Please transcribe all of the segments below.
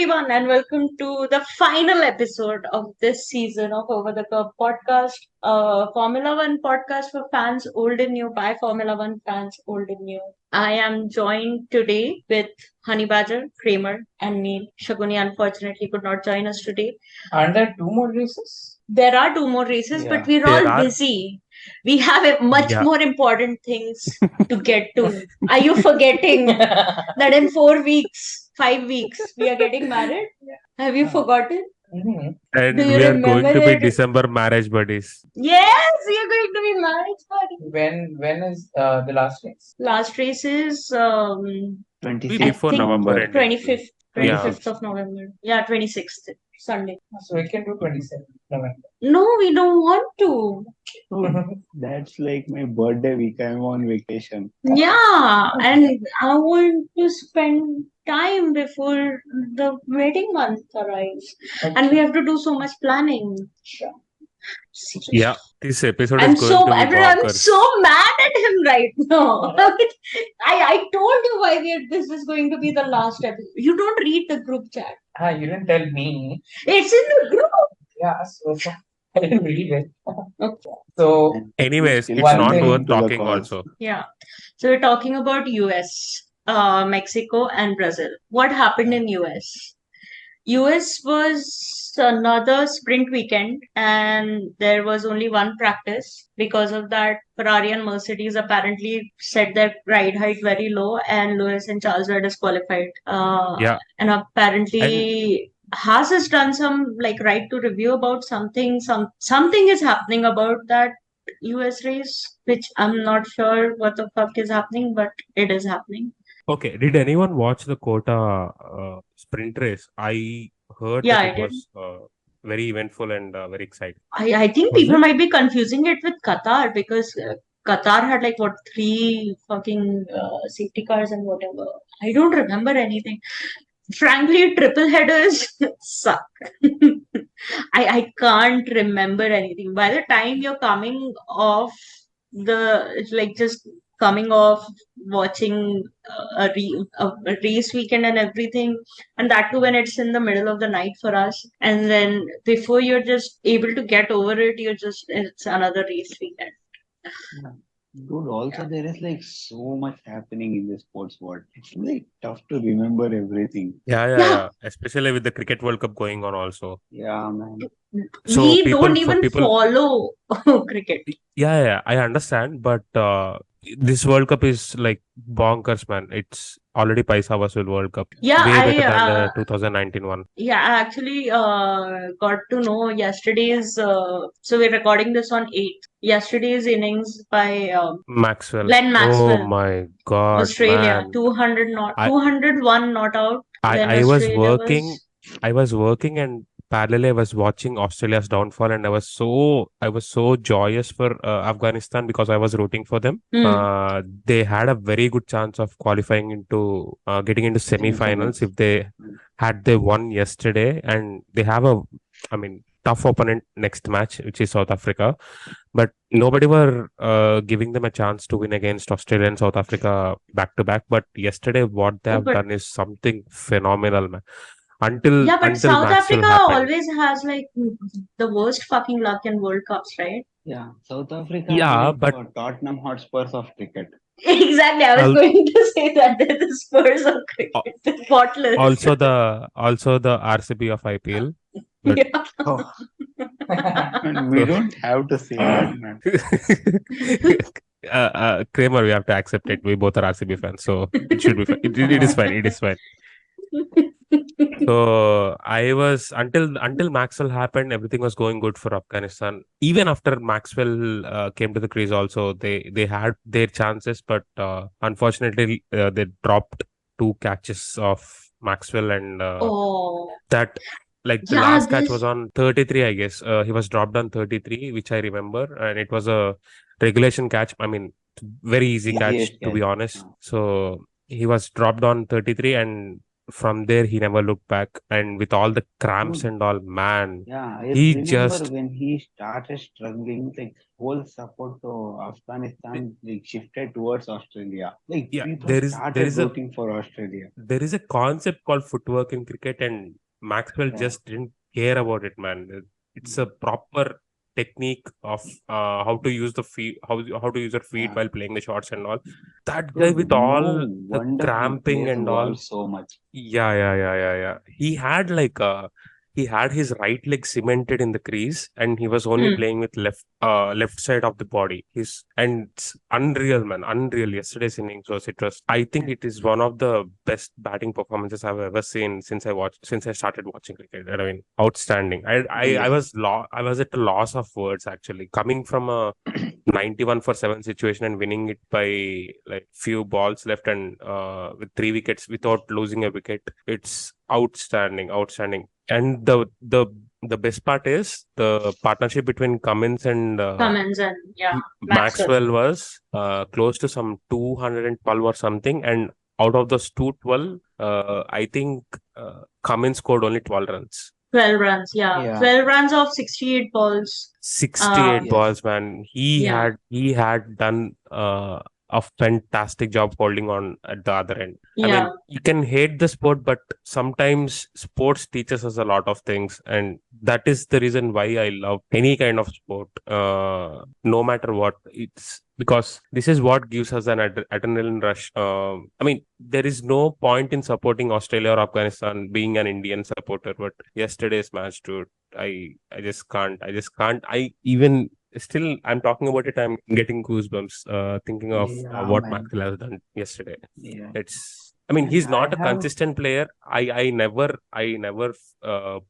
everyone, and welcome to the final episode of this season of Over the Curve podcast, Formula One podcast for fans old and new by Formula One fans old and new. I am joined today with Honey Badger, Kramer, and Neil. Shaguni unfortunately could not join us today. Aren't there two more races? There are two more races, but we're There all are. busy. We have much Yeah. more important things to get to. Are you forgetting that in 4 weeks, 5 weeks, we are getting married? Have you forgotten? Mhm. And Do you we are going remember to be it? December marriage buddies. Yes, we are going to be married, buddy. When is the last race? Last race is Maybe 26th before think November ending. 25th, Yeah. 25th of November. Yeah, 26th, Sunday. So we can do 27th November. No, we don't want to. That's like my birthday week. I'm on vacation. Yeah, and I want to spend time before the wedding month arrives. And we have to do so much planning. Sure. Seriously. Yeah. This episode I'm is going to be I'm bonkers. so mad at him right now. I told you why this is going to be the last episode. You don't read the group chat. You didn't tell me. It's in the group. Yeah, so I didn't read it. Okay. So Anyways, Still it's one not thing worth to the talking cause. also. Yeah. So we're talking about US, Mexico and Brazil. What happened in US? US was another sprint weekend and there was only one practice. Because of that, Ferrari and Mercedes apparently set their ride height very low and Lewis and Charles were disqualified. Yeah. And apparently Haas has done some right to review about something. Something is happening about that US race, which I'm not sure what the fuck is happening, but it is happening. Okay. Did anyone watch the Kota sprint race? I heard Yeah, that I it was very eventful and very exciting. I think Was people it? might be confusing it with Qatar because Qatar had 3 fucking safety cars and whatever. I don't remember anything. Frankly, triple headers suck. I can't remember anything. By the time you're coming off just coming off watching a race weekend and everything, and that too when it's in the middle of the night for us, and then before you're just able to get over it, it's another race weekend. Dude, also there is so much happening in the sports world. It's tough to remember everything. Yeah. Especially with the Cricket World Cup going on also. Yeah, man. So We people, don't for even people, follow cricket. yeah, I understand, but this World Cup is like bonkers, man. It's already Paisa Vasool World Cup. Yeah, Way better than I the 2019 one. Yeah, I actually got to know yesterday's. So we're recording this on 8th. Yesterday's innings by Maxwell. Glenn Oh Maxwell, my God, Australia, man. 201 not out. Then I was Australia working and parallelly I was watching Australia's downfall, and I was so joyous for Afghanistan because I was rooting for them. They had a very good chance of qualifying into getting into semi-finals if they won yesterday, and they have tough opponent next match, which is South Africa, but nobody were giving them a chance to win against Australia and South Africa back to back. But yesterday, what they have But done is something phenomenal, man. Until yeah, but until South Maxwell Africa happened. always has the worst fucking luck in World Cups, right? Yeah, South Africa Yeah, is but Tottenham Hotspurs of cricket. Exactly, I was Al- going to say that they're the Spurs of cricket, the bottlers. also the RCB of IPL. But Yeah. Oh, man, we don't have to say that, man. Kramer, we have to accept it. We both are RCB fans, so it should be fine. It is fine. It is fine. So I was until Maxwell happened, everything was going good for Afghanistan. Even after Maxwell came to the crease, also they had their chances, but unfortunately they dropped 2 catches of Maxwell, and Oh, that the yeah, last catch this. was on 33, I guess. He was dropped on 33, which I remember, and it was a regulation catch. I mean, very easy catch Easiest to be catch. honest. So he was dropped on 33, and from there he never looked back, and with all the cramps Dude, and all, man, yeah, I he remember just when he started struggling, like whole support to Afghanistan like shifted towards Australia. Like yeah, people there started is a rooting for Australia. there is a concept called footwork in cricket, and Maxwell Yeah. just didn't care about it, man. It's a proper technique of how to use the feet, how to use your feet Yeah. while playing the shots and all. That guy Dude, with no all the wonder he cramping plays and all, ball so much. yeah. He had his right leg cemented in the crease, and he was only Hmm. playing with left side of the body. It's unreal, man, unreal. Yesterday's innings I think it is one of the best batting performances I've ever seen since I started watching cricket. I mean, outstanding. Yeah. I was at a loss of words, actually, coming from a 91 for 7 situation and winning it by like few balls left, and with 3 wickets without losing a wicket. It's outstanding. And the best part is the partnership between Cummins and Cummins and Maxwell. Maxwell was close to some 212 or something, and out of those 212, I think Cummins scored only 12 runs. 12 runs, Yeah. 12 runs of 68 balls. 68 Yes. balls, man. Yeah. He had done a fantastic job holding on at the other end. I Yeah. mean, you can hate the sport, but sometimes sports teaches us a lot of things, and that is the reason why I love any kind of sport, no matter what. It's because this is what gives us an adrenaline rush. I mean, there is no point in supporting Australia or Afghanistan being an Indian supporter, but yesterday's match, dude, I just can't. I even still, I'm talking about it, I'm getting goosebumps thinking of Yeah, what man. Maxwell has done yesterday. Yeah. I mean, And he's I not a have consistent player. I never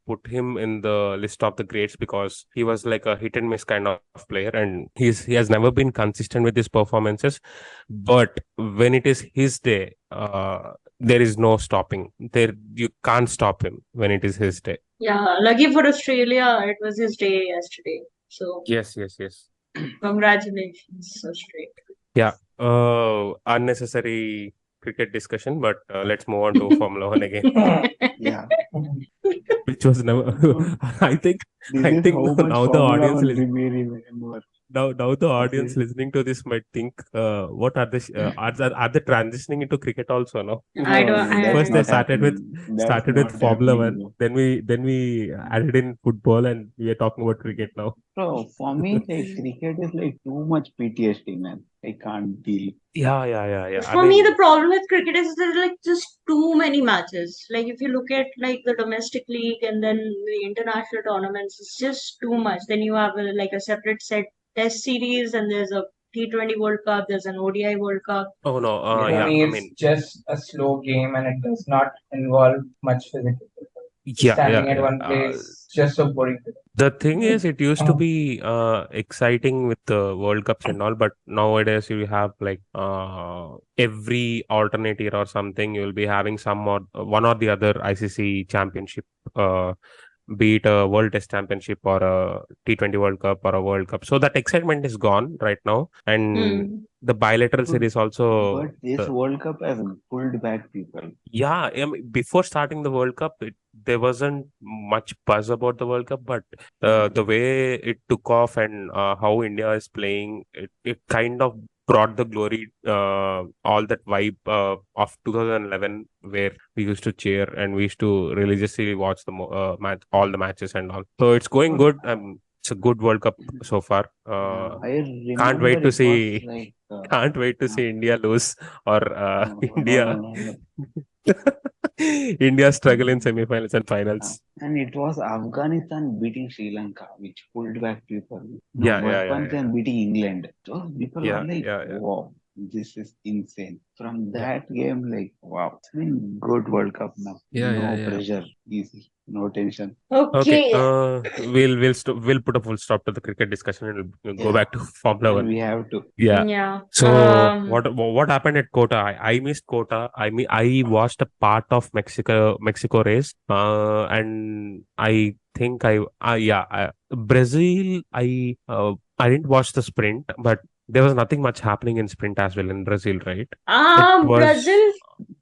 put him in the list of the greats because he was like a hit and miss kind of player, and he has never been consistent with his performances. But when it is his day, there is no stopping. You can't stop him when it is his day. Yeah. Lucky for Australia, it was his day yesterday. So Yes. congratulations, Australia. Yeah. Unnecessary cricket discussion, but let's move on to Formula One again, yeah. which was never. I think This I is think how much now the Formula audience One we may remember. now the audience is- listening to this might think, what are are they transitioning into cricket also now? I don't. No, that's First they not happening. That's started with not Formula happening, One, bro. then we added in football, and we are talking about cricket now. Bro, for me, like cricket is like too much PTSD, man. I can't deal. Yeah. I For me, mean, the problem with cricket is there's like just too many matches. Like if you look at like the domestic league and then the international tournaments, it's just too much. Then you have like a separate set test series, and there's a T20 World Cup, there's an ODI World Cup. oh no, Yeah. For yeah. me, I it's mean, just a slow game and it does not involve much physical. Standing at one place, just so boring. The thing is, it used to be exciting with the World Cups and all, but nowadays you have like every alternate year or something, you'll be having some or one or the other ICC championship, be it a World Test Championship or a T20 World Cup or a World Cup. So that excitement is gone right now, and Hmm. the bilateral But- series also. But this World Cup has pulled back people. Yeah, I mean, before starting the World Cup, there wasn't much buzz about the World Cup, but the way it took off and how India is playing, it kind of brought the glory, all that vibe of 2011, where we used to cheer and we used to religiously watch match, all the matches and all. So it's going good. It's a good World Cup so far. I Can't wait remember to it see. was like Can't wait to see India lose, or India. no. India struggle in semi-finals and finals. And it was Afghanistan beating Sri Lanka, which pulled back people. No, Yeah. Afghanistan beating England. So people Yeah, were like, yeah. wow, this is insane. From that game, like, wow, it's been good World Cup now. No pressure, easy, no tension. Okay. Okay. We'll put a full stop to the cricket discussion and we'll go Yeah. back to Formula And One. we have to. Yeah. Yeah. So Um, what happened at Kota? I missed Kota. I watched a part of Mexico race. And I think Brazil. I didn't watch the sprint, but there was nothing much happening in sprint as well in Brazil, right? It was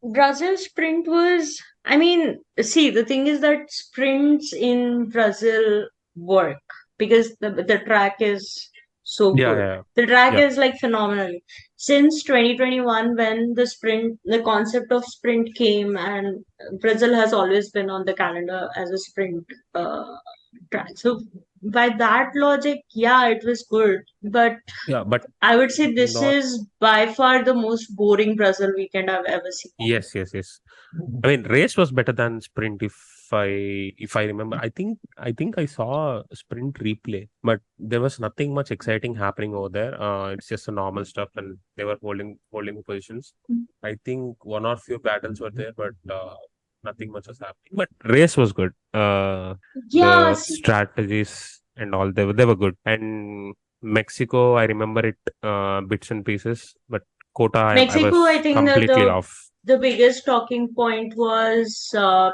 Brazil sprint was, I mean, see, the thing is that sprints in Brazil work because the track is so yeah, good. yeah, The track yeah. is like phenomenal. Since 2021, when the concept of sprint came, and Brazil has always been on the calendar as a sprint track. So by that logic, yeah, it was good. But Yeah, but I would say this not. is by far the most boring Brazil weekend I've ever seen. Yes, yes, yes. I mean, race was better than sprint if I remember. I think I saw a sprint replay, but there was nothing much exciting happening over there. It's just a normal stuff, and they were holding positions. I think one or few battles were there, but nothing much was happening. But race was good. Yeah, The see, strategies and all they were good. And Mexico, I remember it bits and pieces, but Kota, I Mexico, I was think completely off. the biggest talking point was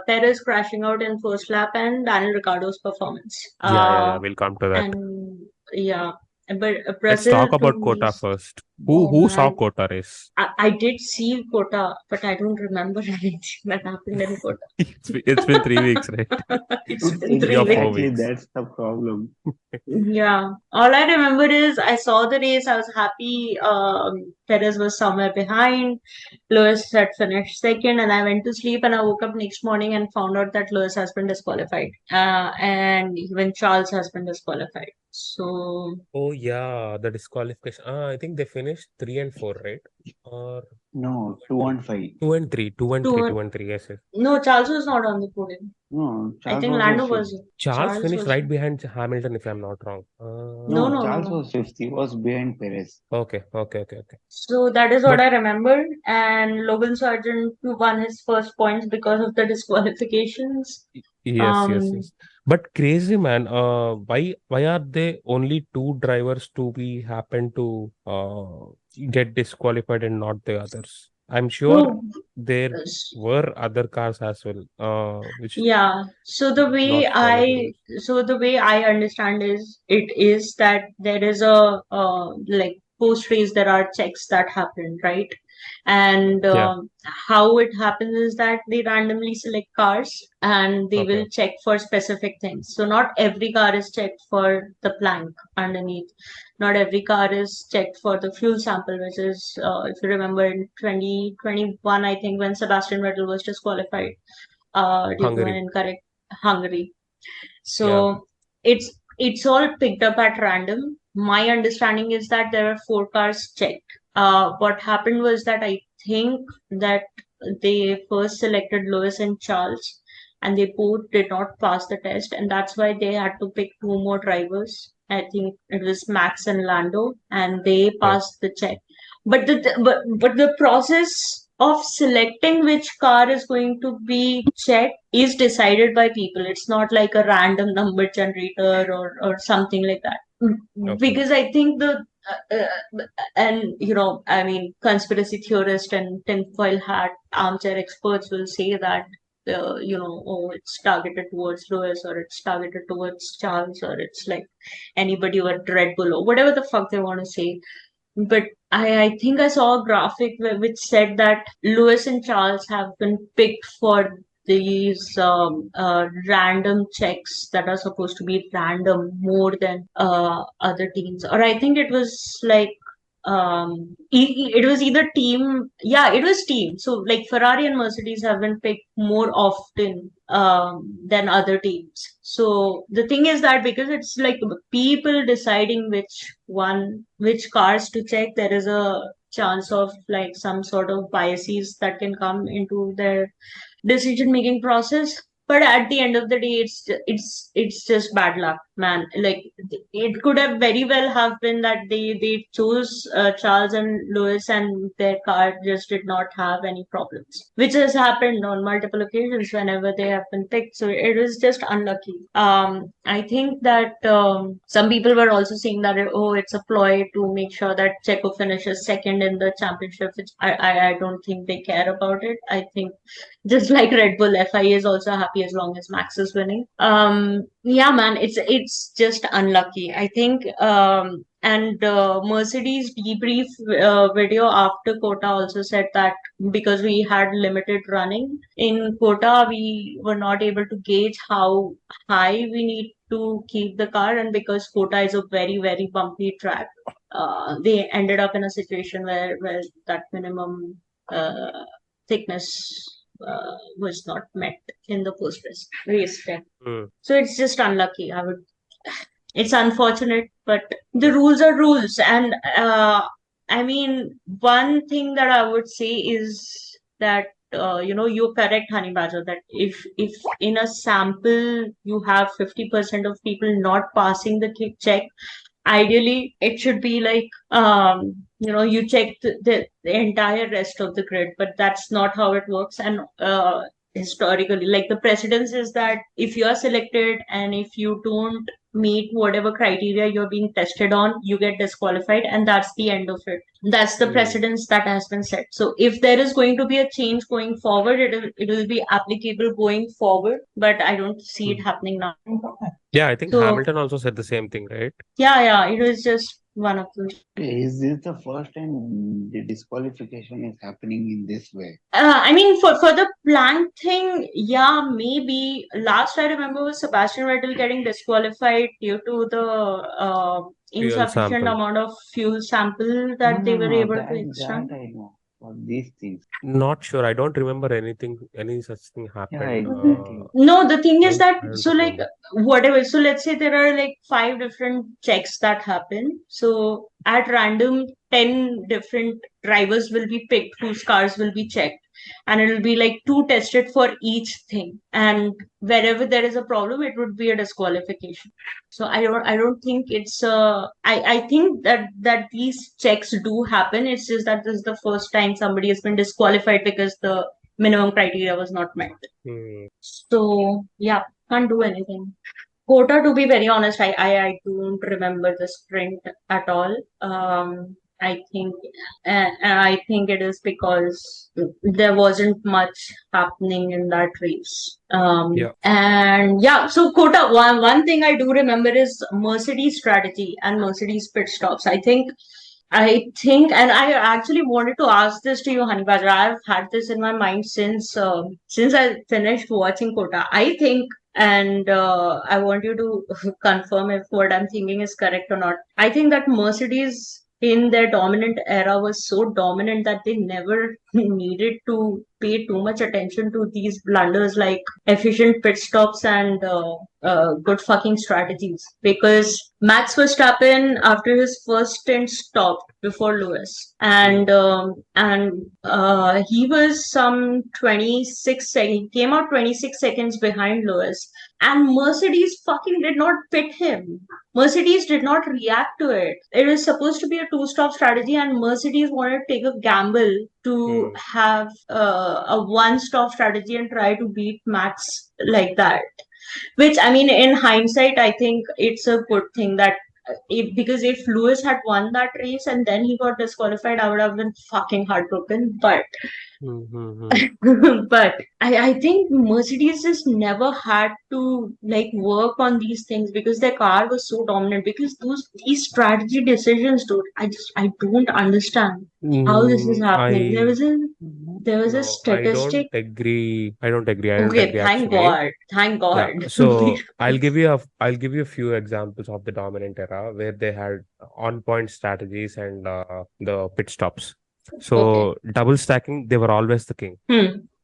Perez crashing out in first lap and Daniel Ricciardo's performance. Yeah. We'll come to that. And yeah, but Let's Brazil talk to about me, Kota first. Who oh who saw man, Kota race? I did see Kota, but I don't remember anything that happened in Kota. It's been 3 weeks, right? It's been 3 or 4 3 weeks. Exactly, weeks. that's the problem. Yeah, all I remember is I saw the race. I was happy. Perez was somewhere behind. Lewis had finished second, and I went to sleep. And I woke up next morning and found out that Lewis has been disqualified, and even Charles has been disqualified. So Oh yeah, the disqualification. I think they finished 3 and 4, right? Or No, 2 2 and 3. on 5. 2 and 3, 2 and 3, two. 2 and 3. Yes, yes. No, Charles was not on the podium. No, I Charles think was Lando fifth. was. Charles Charles finished was. right behind Hamilton, if I'm not wrong. No, No, no, Charles no. was fifth. He was behind Perez. Okay. So that is what But I remember. And Logan Sargent won his first points because of the disqualifications. yes. Um, But crazy man, why are they only two drivers to be happen to get disqualified and not the others? I'm sure no, there s- were other cars as well, which yeah. not followed the rules. So the way I understand it is that there is a like post race there are checks that happen, right? And Yeah. how it happens is that they randomly select cars and they will Okay. check for specific things. So not every car is checked for the plank underneath. Not every car is checked for the fuel sample, which is, if you remember, in 2021, I think, when Sebastian Vettel was disqualified due to an Hungary. incorrect Hungary. Yeah. So it's all picked up at random. My understanding is that there were 4 cars checked. What happened was that I think that they first selected Lewis and Charles, and they both did not pass the test, and that's why they had to pick 2 more drivers. I think it was Max and Lando, and they Yeah. passed the check. But the process of selecting which car is going to be checked is decided by people. It's not like a random number generator or something like that. Okay. Because I think and I mean, conspiracy theorists and tinfoil hat armchair experts will say that oh, it's targeted towards Lewis or it's targeted towards Charles or it's like anybody but Red Bull or whatever the fuck they want to say. But I think I saw a graphic which said that Lewis and Charles have been picked for these random checks that are supposed to be random more than other teams. Or I think it was like it was either team. Yeah, it was team. So like Ferrari and Mercedes have been picked more often than other teams. So the thing is that because it's like people deciding which cars to check, there is a chance of like some sort of biases that can come into their decision making process. But at the end of the day, it's just bad luck, man. Like it could have very well have been that they chose Charles and Lewis, and their car just did not have any problems, which has happened on multiple occasions whenever they have been picked. So it was just unlucky. I think that some people were also saying that it's a ploy to make sure that Checo finishes second in the championship, which I don't think they care about it. I think just like Red Bull, FIA is also happy as long as Max is winning. Yeah, man, it's just unlucky. I think And Mercedes debrief video after Kota also said that because we had limited running in Kota, we were not able to gauge how high we need to keep the car, and because Kota is a very, very bumpy track, they ended up in a situation where that minimum thickness was not met in the post-race test. So it's just unlucky. It's unfortunate, but the rules are rules. And I mean, one thing that I would say is that you're correct, Honey Badger, that if in a sample you have 50% of people not passing the check, ideally it should be like you check the entire rest of the grid, but that's not how it works. And historically, like, the precedence is that if you are selected and if you don't meet whatever criteria you're being tested on, you get disqualified, and that's the end of it. That's the precedence that has been set. So if there is going to be a change going forward, it will be applicable going forward, but I don't see it happening now. Yeah, I think So- Hamilton also said the same thing, right? Yeah, it was just one of those. Is this the first time the disqualification is happening in this way? I mean, for the plank thing, yeah, maybe. Last I remember was Sebastian Vettel getting disqualified due to the insufficient sample. amount of fuel sample that they were able to extract. That I know. For these things. Not sure. I don't remember any such thing happened. Yeah, exactly. No, the thing is that, I don't so like, remember. whatever. So let's say there are like 5 different checks that happen. So at random, 10 different drivers will be picked whose cars will be checked. And it will be like 2 tested for each thing. And wherever there is a problem, it would be a disqualification. So I don't think it's I think that these checks do happen. It's just that this is the first time somebody has been disqualified because the minimum criteria was not met. So yeah, can't do anything. Kota, to be very honest, I don't remember the sprint at all. I think it is because there wasn't much happening in that race. Yeah. And yeah, so Kota, one thing I do remember is Mercedes strategy and Mercedes pit stops. I think, and I actually wanted to ask this to you, Honey Badger. I've had this in my mind since I finished watching Kota. I think, and I want you to confirm if what I'm thinking is correct or not. I think that Mercedes in their dominant era was so dominant that they never needed to pay too much attention to these blunders like efficient pit stops and good fucking strategies. Because Max Verstappen, after his first stint, stopped before Lewis, and he was some 26 seconds. He came out 26 seconds behind Lewis, and Mercedes fucking did not pit him. Mercedes did not react to it. It was supposed to be a 2-stop strategy, and Mercedes wanted to take a gamble to have a 1-stop strategy and try to beat Max like that. Which, I mean, in hindsight, I think it's a good thing that because if Lewis had won that race and then he got disqualified, I would have been fucking heartbroken. But but I think Mercedes just never had to like work on these things because their car was so dominant. Because these strategy decisions, dude, I don't understand how this is happening. There was a statistic. I don't agree. I don't agree Okay, thank actually. God. Yeah. So I'll give you a few examples of the dominant era where they had on-point strategies and the pit stops. So double stacking, they were always the king,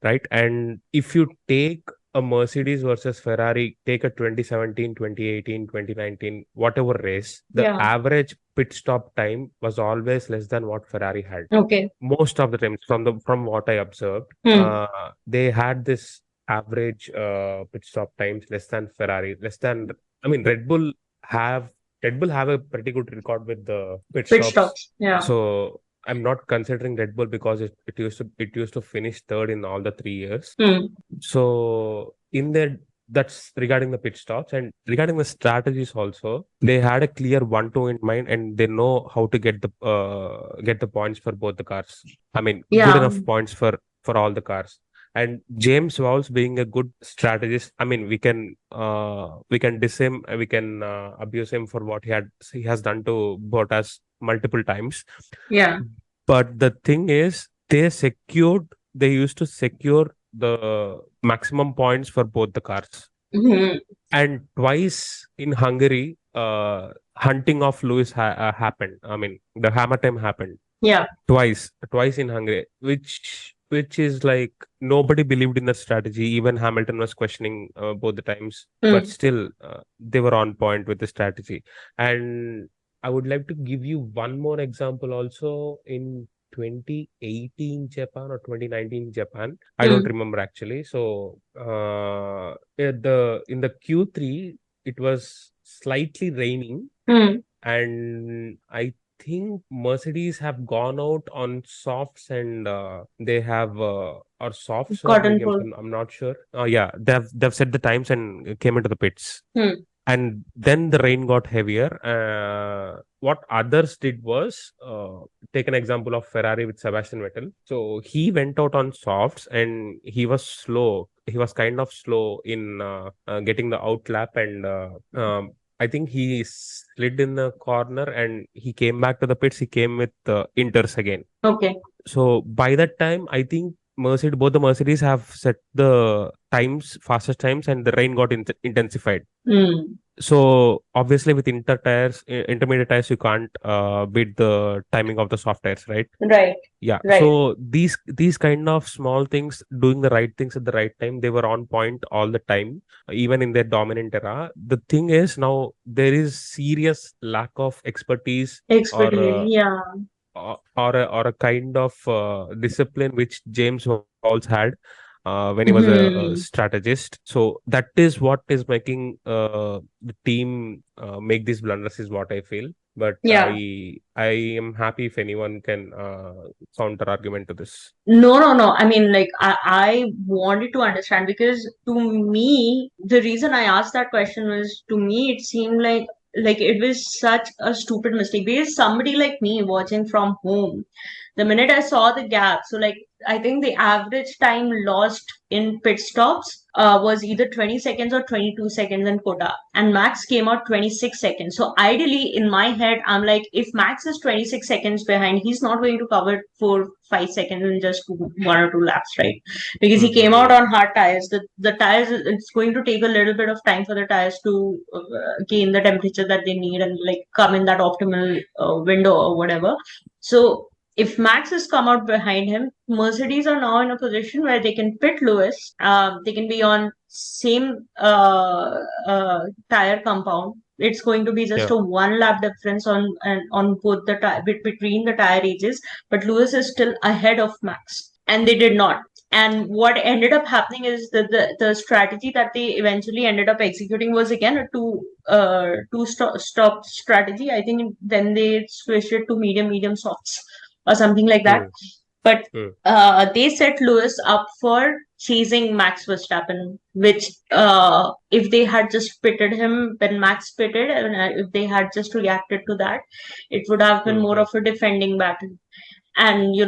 right? And if you take a Mercedes versus Ferrari, take a 2017, 2018, 2019, whatever race, the average pit stop time was always less than what Ferrari had. Okay. Most of the times, from what I observed, they had this average pit stop times less than Ferrari, Red Bull have a pretty good record with the pit stops. Yeah. So I'm not considering Red Bull because it used to finish third in all the 3 years. So that's regarding the pit stops, and regarding the strategies also, they had a clear 1-2 in mind, and they know how to get the points for both the cars. I mean, good enough points for all the cars. And James Vowles being a good strategist, I mean, we can diss him, we can abuse him for what he has done to Bottas multiple times. Yeah. But the thing is, they used to secure the maximum points for both the cars. Mhm. And twice in Hungary, hunting of Lewis happened. I mean, the hammer time happened. Yeah. Twice in Hungary, which is like nobody believed in the strategy. Even Hamilton was questioning both the times, but still they were on point with the strategy. And I would like to give you one more example also in 2018 Japan or 2019 Japan. I don't remember actually. So in the Q3 it was slightly raining, and I think Mercedes have gone out on softs and they have or softs or Cotton mediums. pole. I'm not sure. Yeah, they've set the times and came into the pits. And then the rain got heavier. What others did was take an example of Ferrari with Sebastian Vettel. So he went out on softs and he was slow. He was kind of slow in getting the out lap, and I think he slid in the corner and he came back to the pits. He came with inters again. Okay. So by that time, I think both the Mercedes have set the fastest times, and the rain got intensified. So obviously with intermediate tires, you can't beat the timing of the soft tires, right? Right. Yeah. Right. So these kind of small things, doing the right things at the right time, they were on point all the time, even in their dominant era. The thing is, now there is serious lack of expertise Yeah. or a kind of discipline which James Vowles had when he was a strategist. So that is what is making the team make these blunders, is what I feel. But Yeah. I am happy if anyone can counter argument to this. No. I mean, like, I wanted to understand, because to me, the reason I asked that question was, to me, it seemed like it was such a stupid mistake, because somebody like me watching from home, the minute I saw the gap, so like I think the average time lost in pit stops was either 20 seconds or 22 seconds in Kota, and Max came out 26 seconds. So ideally, in my head, I'm like, if Max is 26 seconds behind, he's not going to cover 4-5 seconds in just 1 or 2 laps, right? Because he came out on hard tires. The tires, it's going to take a little bit of time for the tires to gain the temperature that they need and like come in that optimal window or whatever. So if Max has come out behind him, Mercedes are now in a position where they can pit Lewis. They can be on same tire compound. It's going to be just a 1 lap difference on both between the tire ages, but Lewis is still ahead of Max, and they did not. And what ended up happening is that the strategy that they eventually ended up executing was again a two stop strategy. I think then they switched it to medium softs or something like that. But they set Lewis up for chasing Max Verstappen, which if they had just pitted him when Max pitted, and if they had just reacted to that, it would have been more of a defending battle. And you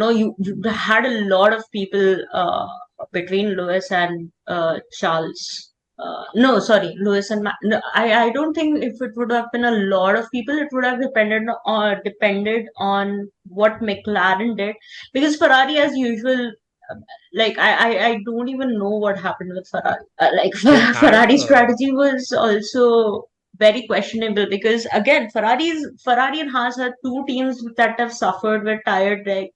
had a lot of people between Lewis and Charles. Lewis and no, I don't think if it would have been a lot of people, it would have depended on what McLaren did, because Ferrari, as usual, like I don't even know what happened with Ferrari. Ferrari's strategy was also very questionable, because again, Ferrari and Haas are two teams that have suffered with tire drag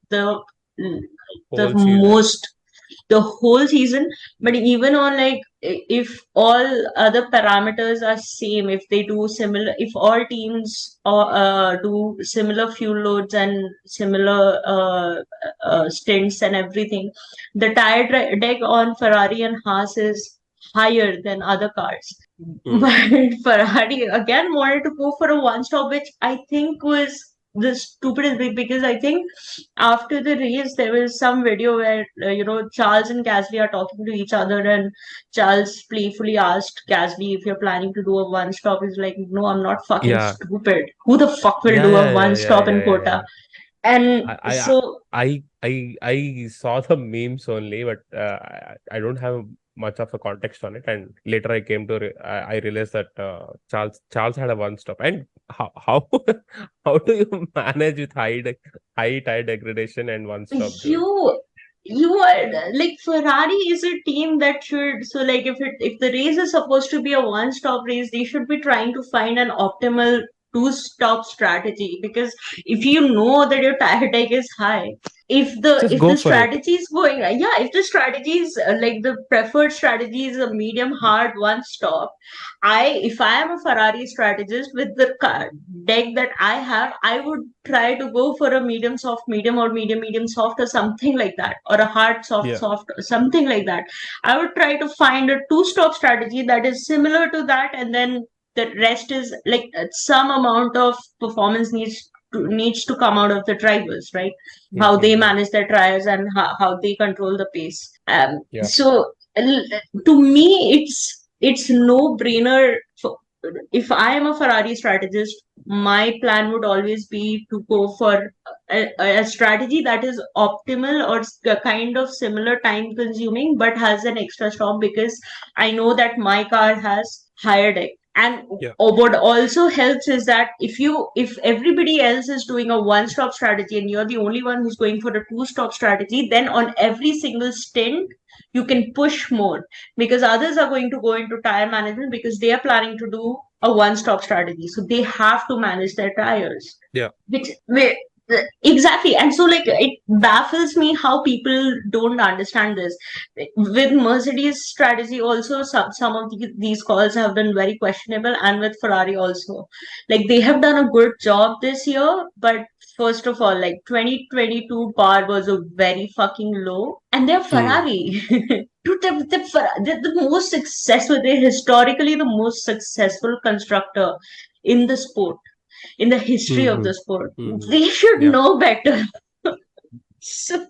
the whole season. But even on, like, if all other parameters are same, if they do similar, if all teams do similar fuel loads and similar stints and everything, the tire deck on Ferrari and Haas is higher than other cars. But Ferrari again wanted to go for a one stop, which I think was the stupidest big, because I think after the race there was some video where Charles and Gasly are talking to each other, and Charles playfully asked Gasly, if you're planning to do a one stop. He's like, no, I'm not fucking stupid. Who the fuck will do a one stop in Kota? And I so, I saw the memes only, but I don't have much of a context on it. And later I came to I realized that Charles had a one stop. And how how do you manage with high tire degradation and one stop, dude? you are like, Ferrari is a team that should, so like, if the race is supposed to be a one-stop race, they should be trying to find an optimal two-stop strategy, because if you know that your tire deg is high, Just if go the for it. strategy is going, yeah, if the strategy is like the preferred strategy is a medium hard one stop, if I am a Ferrari strategist with the deck that I have, I would try to go for a medium soft, medium, or medium soft, or something like that, or a hard Yeah. soft, or something like that. I would try to find a two-stop strategy that is similar to that, and then the rest is like some amount of performance needs to come out of the drivers, right? How they manage their tires, and how they control the pace. Yeah. So to me, it's no brainer. If I am a Ferrari strategist, my plan would always be to go for a strategy that is optimal, or kind of similar time consuming, but has an extra stop, because I know that my car has higher deck. And Yeah. what also helps is that if everybody else is doing a one-stop strategy and you're the only one who's going for a two-stop strategy, then on every single stint you can push more, because others are going to go into tire management because they are planning to do a one-stop strategy. So they have to manage their tires. Yeah. Exactly. And so, like, it baffles me how people don't understand this. With Mercedes strategy also, some of these calls have been very questionable, and with Ferrari also. Like, they have done a good job this year, but first of all, like, 2022 bar was a very fucking low, and they're Ferrari. Dude, they're the most successful, they're historically the most successful constructor in the sport, in the history of the sport. They should Yeah. know better. So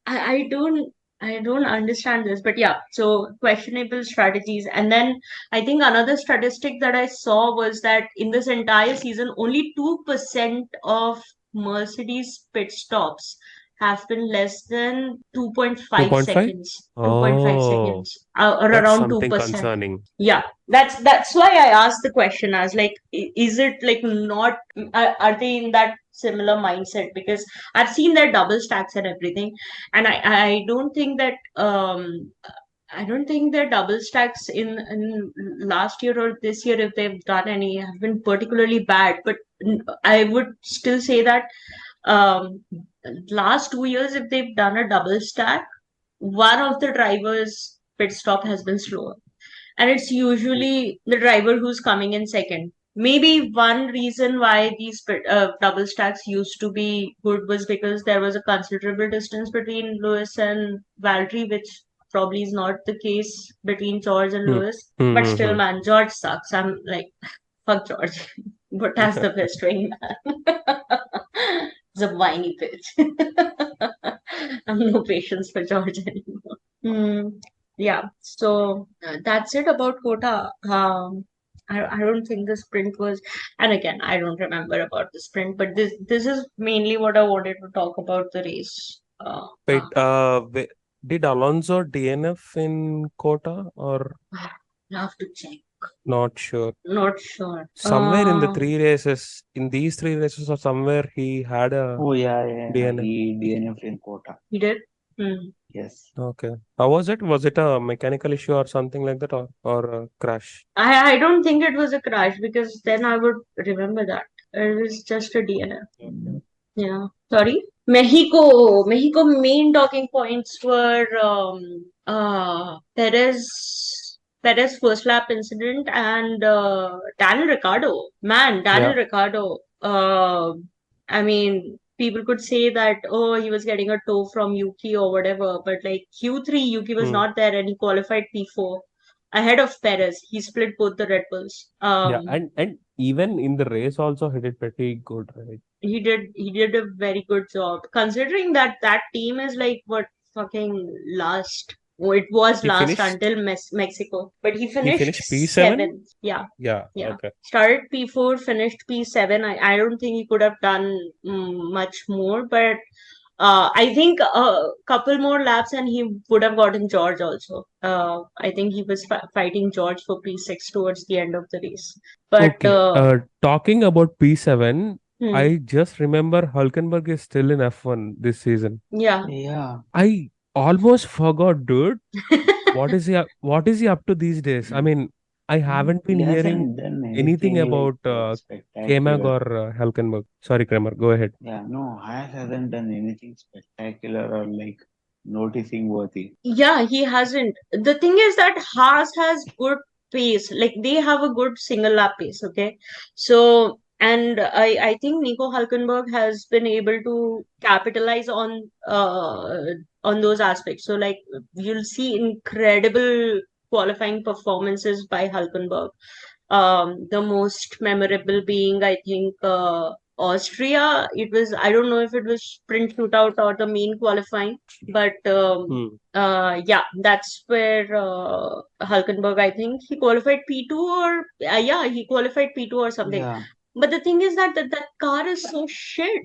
I don't understand this, but yeah, so questionable strategies. And then I think another statistic that I saw was that in this entire season, only 2% of Mercedes pit stops have been less than 2.5 2.5? seconds. 2.5 Oh, seconds, or that's around something 2%. concerning. Yeah, that's why I asked the question as like, is it like not, are they in that similar mindset? Because I've seen their double stacks and everything, and I don't think that I don't think their double stacks in last year or this year, if they've done any, have been particularly bad. But I would still say that last 2 years, if they've done a double stack, one of the drivers' pit stop has been slower, and it's usually the driver who's coming in second. Maybe one reason why these double stacks used to be good was because there was a considerable distance between Lewis and Valtteri, which probably is not the case between George and Lewis. But still, man, George sucks. I'm like, fuck George. But that's the best wing, man. It's a whiny bitch. I have no patience for George anymore. Yeah, so that's it about Kota. I don't think the sprint was, and again, I don't remember about the sprint, but this is mainly what I wanted to talk about the race. Wait, did Alonso DNF in Kota or I have to check. not sure? Not sure. Somewhere in the these three races or somewhere he had a Oh yeah, DNF. he DNF in Kota. He did? Yes. Okay. How was it? Was it a mechanical issue or something like that, or a crash? I don't think it was a crash, because then I would remember that. It was just a DNF. Yeah. Sorry. Mexico main talking points were Perez first lap incident, and Daniel Ricciardo. Man, Daniel Ricciardo. I mean, people could say that, oh, he was getting a tow from Yuki or whatever, but like Q3, Yuki was not there, and he qualified P4 ahead of Perez. He split both the Red Bulls. Yeah, and even in the race also he did pretty good, right? He did a very good job, considering that team is like what, fucking last It was He last finished. until Mexico, but he He finished finished P7. seventh. Yeah, Yeah. yeah. Okay. Started P4, finished P7. I don't think he could have done much more, but I think a couple more laps and he would have gotten George also. I think he was fighting George for P6 towards the end of the race. But Okay. Talking about P7, hmm, I just remember Hulkenberg is still in F1 this season. yeah. Yeah. I almost forgot, dude. What is he up to these days? I mean, I haven't been He hearing hasn't done anything anything like about K-Mag spectacular. or Hulkenberg. Sorry, Kramer, go ahead. Yeah, no, Haas hasn't done anything spectacular or like noticing worthy. Yeah, he hasn't. The thing is that Haas has good pace. Like they have a good single lap pace, okay? So, and I think Nico Hulkenberg has been able to capitalize on those aspects. So like you'll see incredible qualifying performances by Hulkenberg. The most memorable being, I think, Austria. It was, I don't know if it was sprint shootout or the main qualifying, but Hmm. yeah, that's where Hulkenberg, I think he qualified P2 or yeah, he qualified P2 or something. Yeah, But the thing is that car is so shit.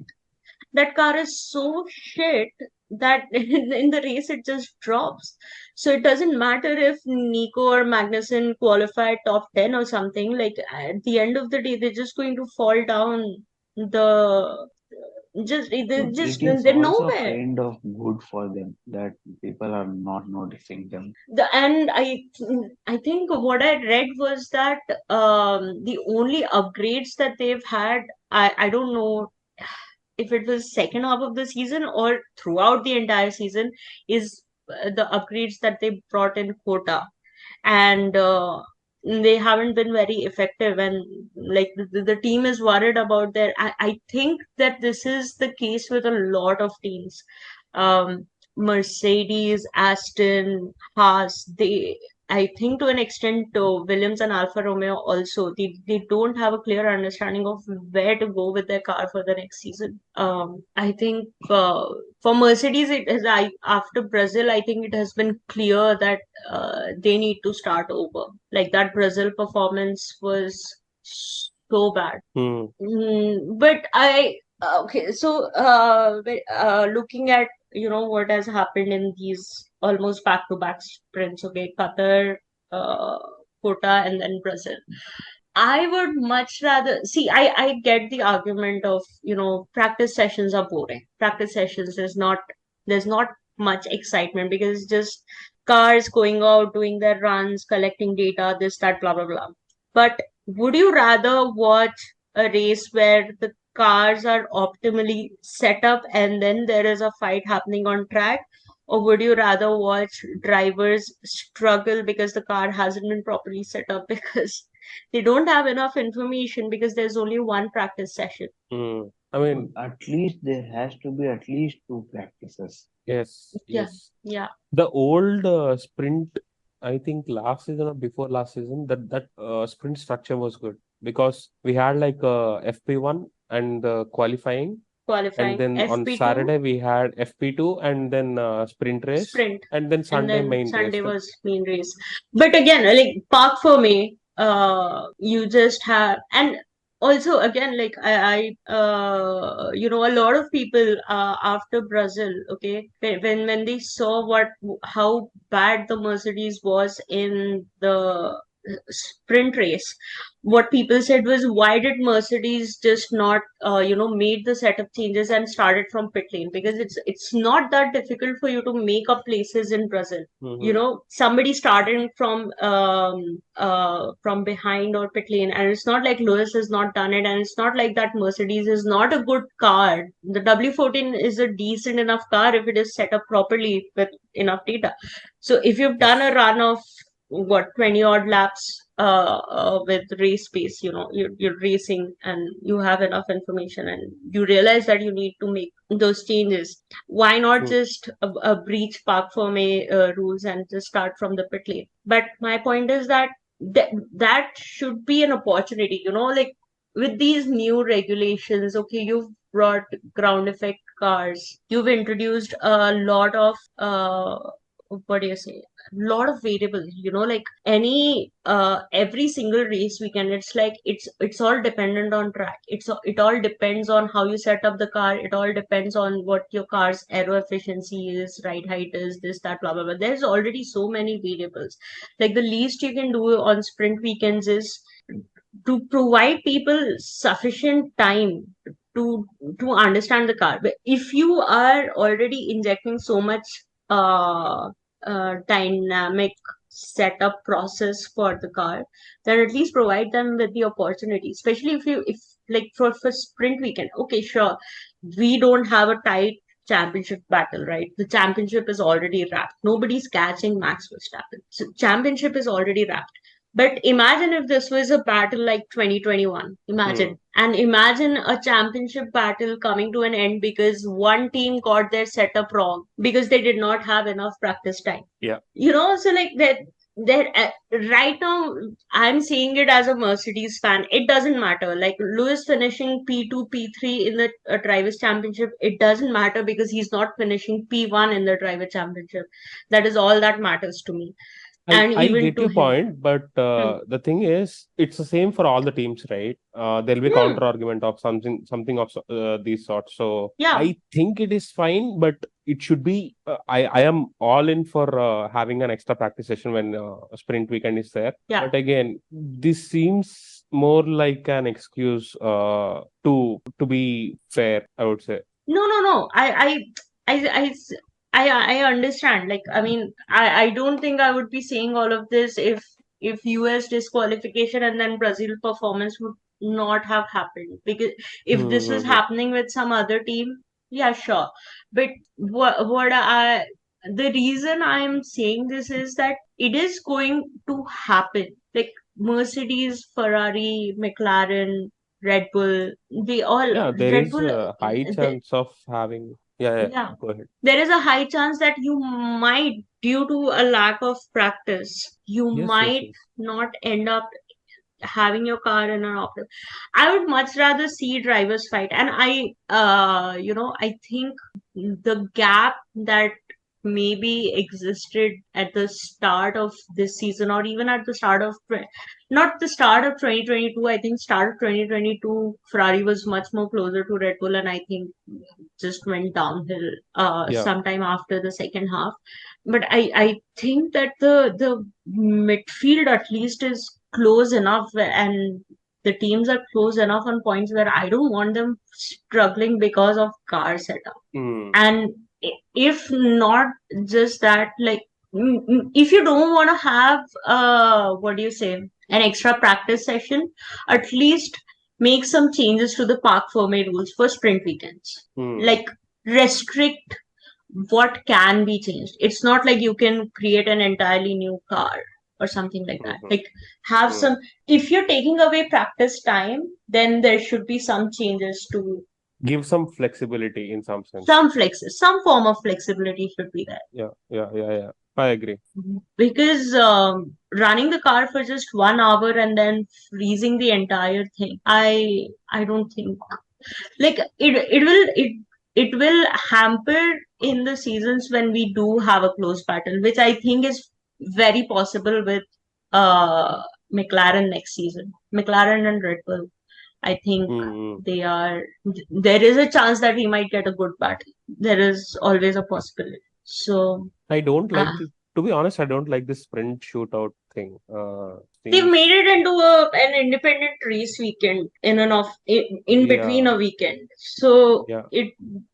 That car is so shit that in the race it just drops. So it doesn't matter if Nico or Magnussen qualify top 10 or something. Like at the end of the day, they're just going to fall down the but it is they're also nowhere. kind of good for them that people are not noticing them. And I think what I read was that the only upgrades that they've had, I don't know if it was second half of the season or throughout the entire season, is the upgrades that they brought in quota, and they haven't been very effective, and like the team is worried about their I think that this is the case with a lot of teams. Mercedes, Aston, Haas, they, I think to an extent, Williams and Alfa Romeo also, they don't have a clear understanding of where to go with their car for the next season. I think for Mercedes, it is, after Brazil, I think it has been clear that they need to start over. Like that Brazil performance was so bad. Hmm. But okay, so looking at what has happened in these almost back-to-back sprints, okay, Qatar, uh, Kota, and then Brazil. I would much rather see. I get the argument of practice sessions are boring. Practice sessions there's not much excitement because it's just cars going out doing their runs, collecting data, this that blah blah blah. But would you rather watch a race where the cars are optimally set up and then there is a fight happening on track? Or would you rather watch drivers struggle because the car hasn't been properly set up because they don't have enough information because there's only one practice session? Hmm. I mean, At least there has to be at least 2 practices. yes, Yeah, yes. yeah. The old sprint, I think last season or before last season, that sprint structure was good because we had like FP1 and qualifying, and Qualifying then on FP2 Saturday we had FP2 and then sprint race, sprint, and then and Sunday then main Sunday race, right? was main race. But again, like park for me, you just have, and also again, like a lot of people after Brazil, okay, when they saw how bad the Mercedes was in the sprint race, what people said was, why did Mercedes just not made the setup changes and started from pit lane? Because it's not that difficult for you to make up places in Brazil. Somebody starting from behind or pit lane, and it's not like Lewis has not done it, and it's not like that Mercedes is not a good car. The W14 is a decent enough car if it is set up properly with enough data. So if you've done a run of what 20 odd laps with race pace, you're racing and you have enough information and you realize that you need to make those changes, why not just breach park for me rules and just start from the pit lane? But my point is that that should be an opportunity, like with these new regulations. Okay, you've brought ground effect cars, you've introduced a lot of what do you say? A lot of variables, like every single race weekend, it's like it's all dependent on track. It all depends on how you set up the car. It all depends on what your car's aero efficiency is, ride height is, this, that, blah, blah, blah. There's already so many variables. Like the least you can do on sprint weekends is to provide people sufficient time to understand the car. But if you are already injecting so much uh, dynamic setup process for the car, then at least provide them with the opportunity. Especially if like for sprint weekend, okay, sure, we don't have a tight championship battle, right? The championship is already wrapped. Nobody's catching Max Verstappen. So championship is already wrapped. But imagine if this was a battle like 2021. Imagine. And imagine a championship battle coming to an end because one team got their setup wrong because they did not have enough practice time. Yeah. So like that right now, I'm seeing it as a Mercedes fan. It doesn't matter. Like Lewis finishing P2, P3 in the Drivers' Championship, it doesn't matter because he's not finishing P1 in the Driver Championship. That is all that matters to me. And I even get to your him. point, but the thing is, it's the same for all the teams, right? There'll be counter argument of something of these sorts. So Yeah. I think it is fine, but it should be. I am all in for having an extra practice session when sprint weekend is there. Yeah. But again, this seems more like an excuse to be fair, I would say. No. I understand. Like, I mean, I don't think I would be saying all of this if US disqualification and then Brazil performance would not have happened. Because if this was happening with some other team, yeah, sure. But the reason I'm saying this is that it is going to happen. Like Mercedes, Ferrari, McLaren, Red Bull, they all There Red is Bull. a high chance of having. Yeah. Go ahead. There is a high chance that you might, due to a lack of practice, you Yes. might not end up having your car in an optimum. I would much rather see drivers fight. And I think the gap that maybe existed at the start of this season or even at the start of not the start of 2022. I think start of 2022 Ferrari was much more closer to Red Bull, and I think just went downhill sometime after the second half. But I think that the midfield at least is close enough, and the teams are close enough on points where I don't want them struggling because of car setup. And if not just that, like if you don't want to have what do you say, an extra practice session, at least make some changes to the parc fermé rules for sprint weekends. Like restrict what can be changed. It's not like you can create an entirely new car or something like that. Like have some, if you're taking away practice time, then there should be some changes to give some flexibility in some sense. Some form of flexibility should be there. Yeah. I agree. Because running the car for just 1 hour and then freezing the entire thing, I don't think like it will hamper in the seasons when we do have a close battle, which I think is very possible with McLaren next season. McLaren and Red Bull, I think there is a chance that we might get a good battle. There is always a possibility. So I don't like to be honest, I don't like this sprint shootout thing. They've made it into an independent race weekend in between a weekend. So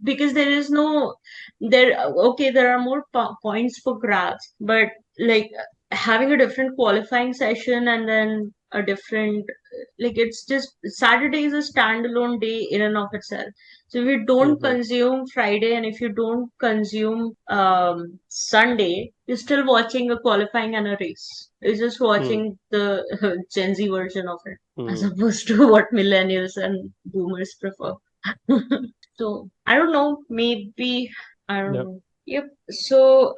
because there is no there are more points for grabs, but like having a different qualifying session and then a different, like it's just Saturday is a standalone day in and of itself. So if you don't consume Friday and if you don't consume Sunday, you're still watching a qualifying and a race. You're just watching the Gen Z version of it, as opposed to what millennials and boomers prefer. So I don't know. Maybe I don't know. Yep. So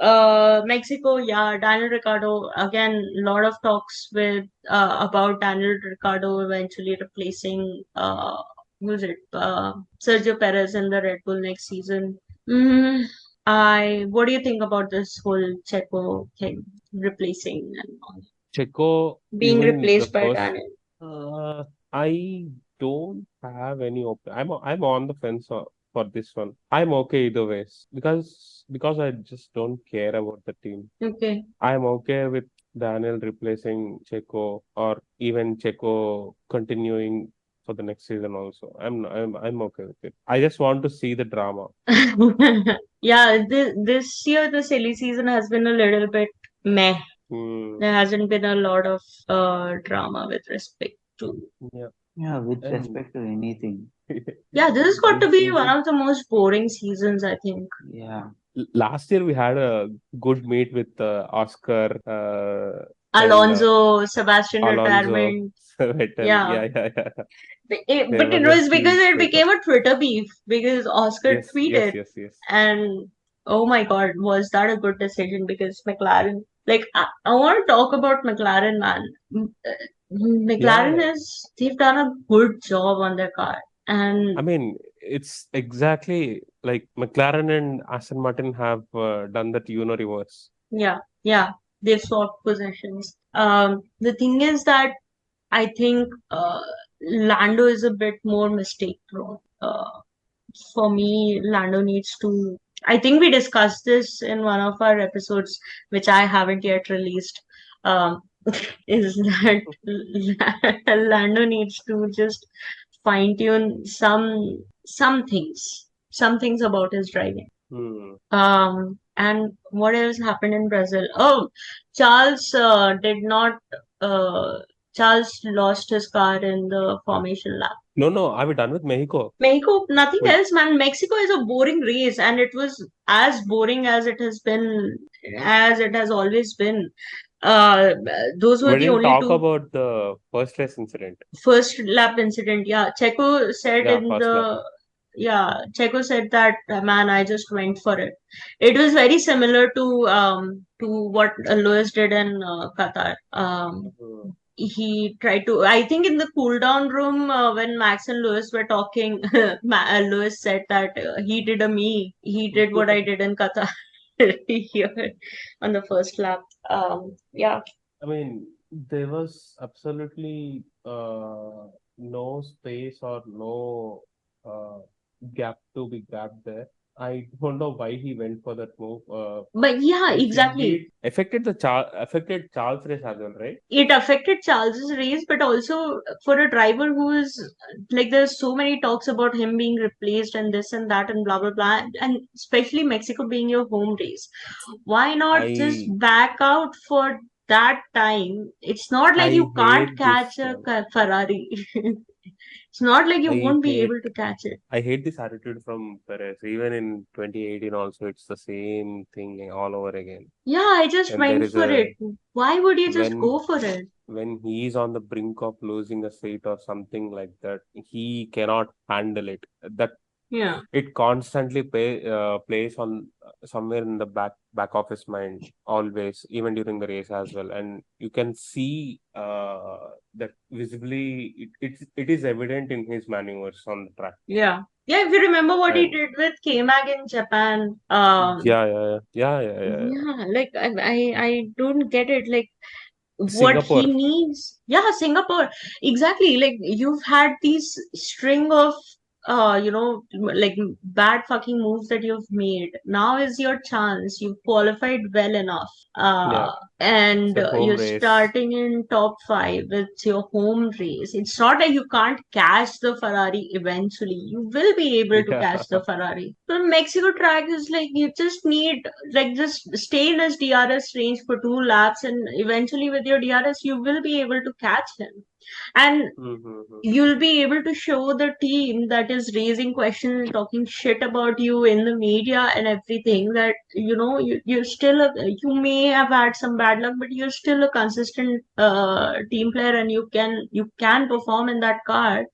Mexico, Daniel Ricciardo, again, a lot of talks with about Daniel Ricciardo eventually replacing who's it? Sergio Perez in the Red Bull next season. What do you think about this whole Checo thing, replacing and all, Checo, being even the replaced by first, Daniel? I don't have any I'm on the fence for this one. I'm okay either ways because I just don't care about the team. Okay. I'm okay with Daniel replacing Checo or even Checo continuing for the next season also. I'm okay with it. I just want to see the drama. Yeah, this year the silly season has been a little bit meh. Hmm. There hasn't been a lot of drama with respect to. Yeah. Yeah, with And respect to anything. Yeah, this has got to This be one season, of the most boring seasons, I think. yeah. last year we had a good meet with Oscar and Alonso, Sebastian Alonso, retirement. Vettel. Yeah. Yeah. But There it was a was because huge it shake-up. became a Twitter beef because Oscar Yes. tweeted, and oh my God, was that a good decision? Because McLaren, like, I want to talk about McLaren, man. McLaren Yeah. they've done a good job on their car. I And mean, it's exactly like McLaren and Aston Martin have done that reverse. yeah, they've swapped positions. The thing is that I think Lando is a bit more mistake prone. For me, Lando needs to. I think we discussed this in one of our episodes, which I haven't yet released. Um, is that Lando needs to just fine tune some things about his driving. And what else happened in Brazil? Oh, Charles did not. Uh, Charles lost his car in the formation lap. No, are we done with Mexico? Mexico, nothing Wait, else, man. Mexico is a boring race, and it was as boring as it has been, as it has always been. Uh, those were we the didn't only talk two about the first race incident. first lap incident. Yeah, Checo said Yeah, in first lap. Checo said that man, I just went for it. It was very similar to what Lewis did in Qatar. He tried to, I think in the cool down room when Max and Lewis were talking, Lewis said that he did what I did in Qatar here on the first lap. Yeah. I mean, there was absolutely no space or no uh, gap to be grabbed there. I don't know why he went for that move. But yeah, It exactly. indeed affected Charles' race as well, right? It affected Charles's race, but also for a driver who is like, there's so many talks about him being replaced and this and that and blah blah blah, and especially Mexico being your home race. Why not just I back out for that time? It's not like you I can't hate catch this. a Ferrari. It's not like you I won't be hate able to catch it. I hate this attitude from Perez. Even in 2018, also it's the same thing all over again. Yeah, I just And there went is for it. Why would you just when go for it? when he is on the brink of losing a seat or something like that, he cannot handle it. That Yeah. it constantly plays on somewhere in the back of his mind always, even during the race as well. And you can see that visibly. It is evident in his maneuvers on the track. Yeah. Yeah, if you remember what he And did with K-Mag in Japan, yeah. like I don't get it. Like what he Singapore. needs. Yeah, Singapore. Exactly. Like you've had these string of like bad fucking moves that you've made. Now is your chance. You've qualified well enough. Yeah, And it's a home you're race. starting in top five. It's your home race. It's not like you can't catch the Ferrari eventually. You will be able to Yeah. catch the Ferrari. The Mexico track is like you just need, like, just stay in his DRS range for 2 laps, and eventually with your DRS you will be able to catch him. And you'll be able to show the team that is raising questions and talking shit about you in the media and everything that you're still you may have had some bad luck, but you're still a consistent team player, and you can perform in that car.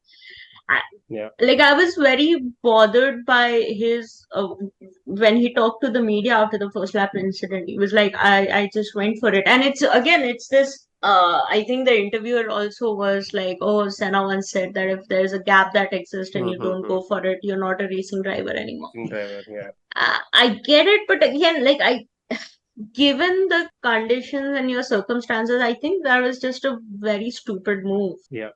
Yeah. Like I was very bothered by his when he talked to the media after the first lap incident. He was like, I just went for it, and it's this I think the interviewer also was like, oh, Senna once said that if there's a gap that exists and you don't go for it, you're not a racing driver anymore. Racing driver, yeah. I get it, but again, like given the conditions and your circumstances, I think that was just a very stupid move. Yeah.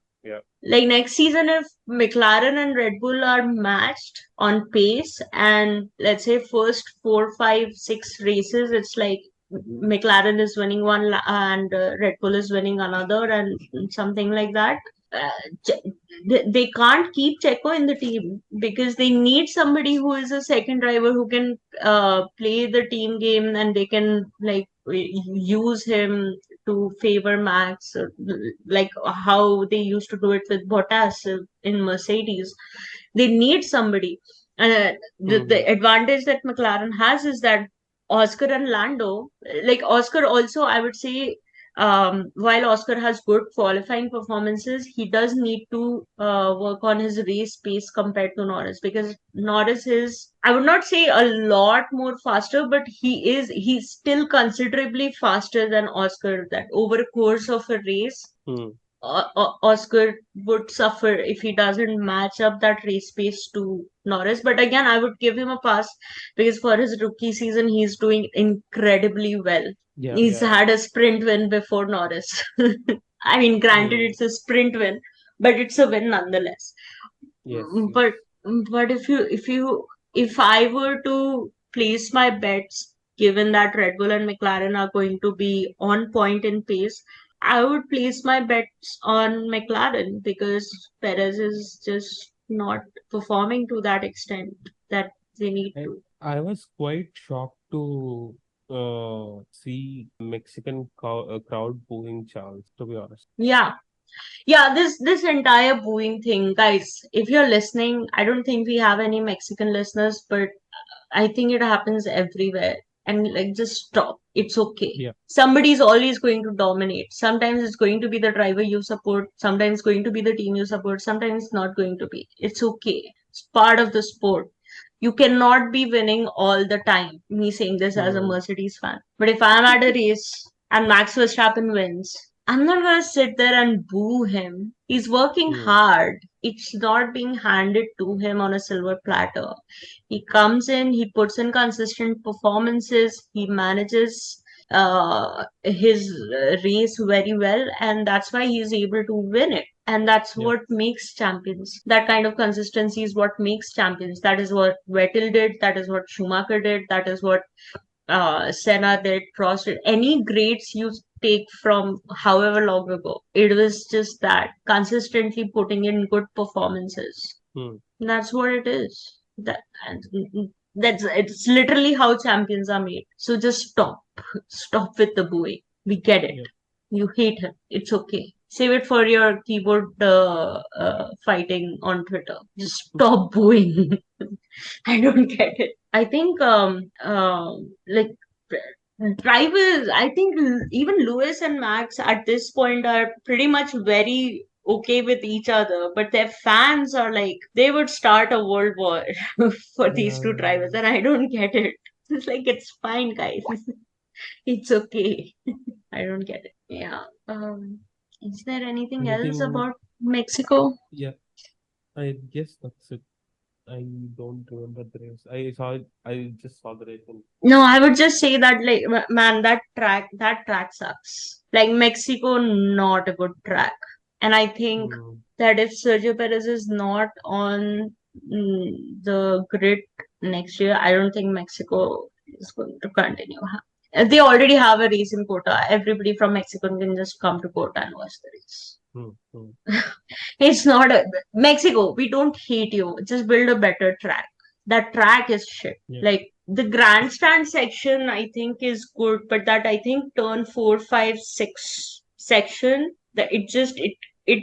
Like next season, if McLaren and Red Bull are matched on pace, and let's say first 4, 5, 6 races, it's like McLaren is winning one and Red Bull is winning another, and something like that. Uh, they can't keep Checo in the team because they need somebody who is a second driver who can play the team game, and they can like use him to favor Max, like how they used to do it with Bottas in Mercedes. They need somebody. The advantage that McLaren has is that Oscar and Lando, like Oscar also, I would say, while Oscar has good qualifying performances, he does need to work on his race pace compared to Norris, because Norris is, I would not say a lot more faster, but he's still considerably faster than Oscar. That over a course of a race, Oscar would suffer if he doesn't match up that race pace to Norris. But again, I would give him a pass because for his rookie season, he's doing incredibly well. He's had a sprint win before Norris. I mean, granted, it's a sprint win, but it's a win nonetheless. Yes. But if I were to place my bets, given that Red Bull and McLaren are going to be on point in pace, I would place my bets on McLaren because Perez is just not performing to that extent that they need to. I was quite shocked to see Mexican crowd booing Charles, to be honest. Yeah, this entire booing thing, guys, if you're listening, I don't think we have any Mexican listeners, but I think it happens everywhere. And like, just stop. It's okay. Yeah. Somebody's always going to dominate. Sometimes it's going to be the driver you support. Sometimes it's going to be the team you support. Sometimes it's not going to be. It's okay. It's part of the sport. You cannot be winning all the time. Me saying this as a Mercedes fan. But if I'm at a race and Max Verstappen wins, I'm not gonna sit there and boo him. He's working hard. It's not being handed to him on a silver platter. He comes in, he puts in consistent performances, he manages his race very well, and that's why he's able to win it. And that's what makes champions. That kind of consistency is what makes champions. That is what Vettel did, that is what Schumacher did, that is what Senna did, Prost did. Any greats you take from however long ago, it was just that consistently putting in good performances. That's what it is. It's literally how champions are made. So just stop with the booing. We get it. You hate him. It's okay. Save it for your keyboard fighting on Twitter. Just stop booing. I don't get it. I think like drivers, I think even Lewis and Max at this point are pretty much very okay with each other, but their fans are like, they would start a world war for these two drivers, and I don't get it. It's like, it's fine, guys. It's okay. I don't get it. Yeah. Is there anything else about Mexico? Yeah, I guess that's it. I don't remember the race. I just saw the race. No, I would just say that, like, man, that track sucks. Like, Mexico, not a good track. And I think that if Sergio Perez is not on the grid next year, I don't think Mexico is going to continue. They already have a race in Kota. Everybody from Mexico can just come to Kota and watch the race. It's not Mexico. We don't hate you. Just build a better track. That track is shit. Like, the grandstand section, I think, is good, but that, I think, turn 4, 5, 6 section, that it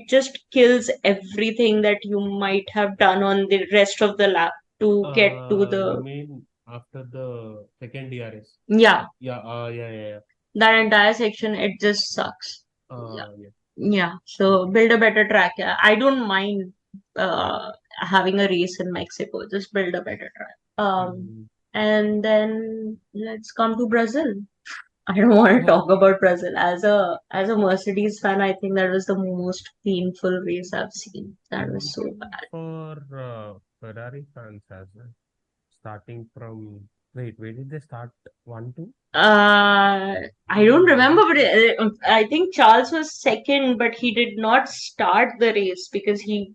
just kills everything that you might have done on the rest of the lap to get to the. You mean after the second DRS? Yeah. Yeah. That entire section, it just sucks. Yeah. So build a better track. Yeah. I don't mind having a race in Mexico. Just build a better track. And then let's come to Brazil. I don't want to Yeah. talk about Brazil. As a Mercedes fan, I think that was the most painful race I've seen. That was so bad. For Ferrari fans as well. Starting from where did they start? 1-2? I don't remember, but I think Charles was second, but he did not start the race because he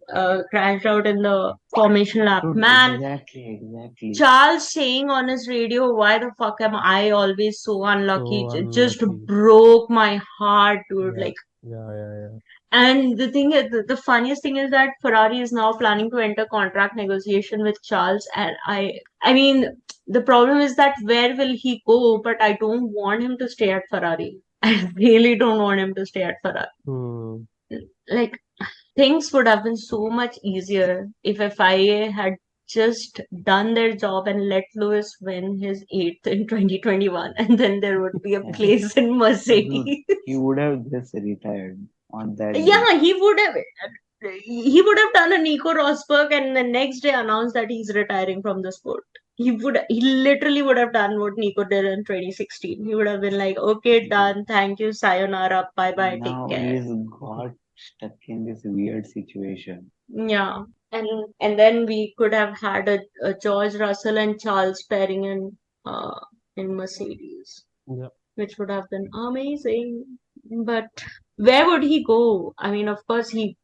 crashed out in the formation lap. Dude, Man, exactly. Charles saying on his radio, "Why the fuck am I always so unlucky?" So Just unlucky. broke my heart, dude. Yeah. Like, Yeah. and the thing is, the funniest thing is that Ferrari is now planning to enter contract negotiation with Charles, and I mean, the problem is that where will he go? But I don't want him to stay at Ferrari. I really don't want him to stay at Ferrari. Hmm. Like, things would have been so much easier if FIA had just done their job and let Lewis win his eighth in 2021, and then there would be a place in Dude, Mercedes. he would have just retired on that day. Yeah, he would have. He would have done a Nico Rosberg and the next day announced that he's retiring from the sport. He literally would have done what Nico did in 2016. He would have been like, okay, done, thank you, sayonara, bye bye, take Now care. he's got stuck in this weird situation. Yeah. And then we could have had a George Russell and Charles pairing in Mercedes, Yeah. which would have been amazing. But where would he go? I mean, of course, he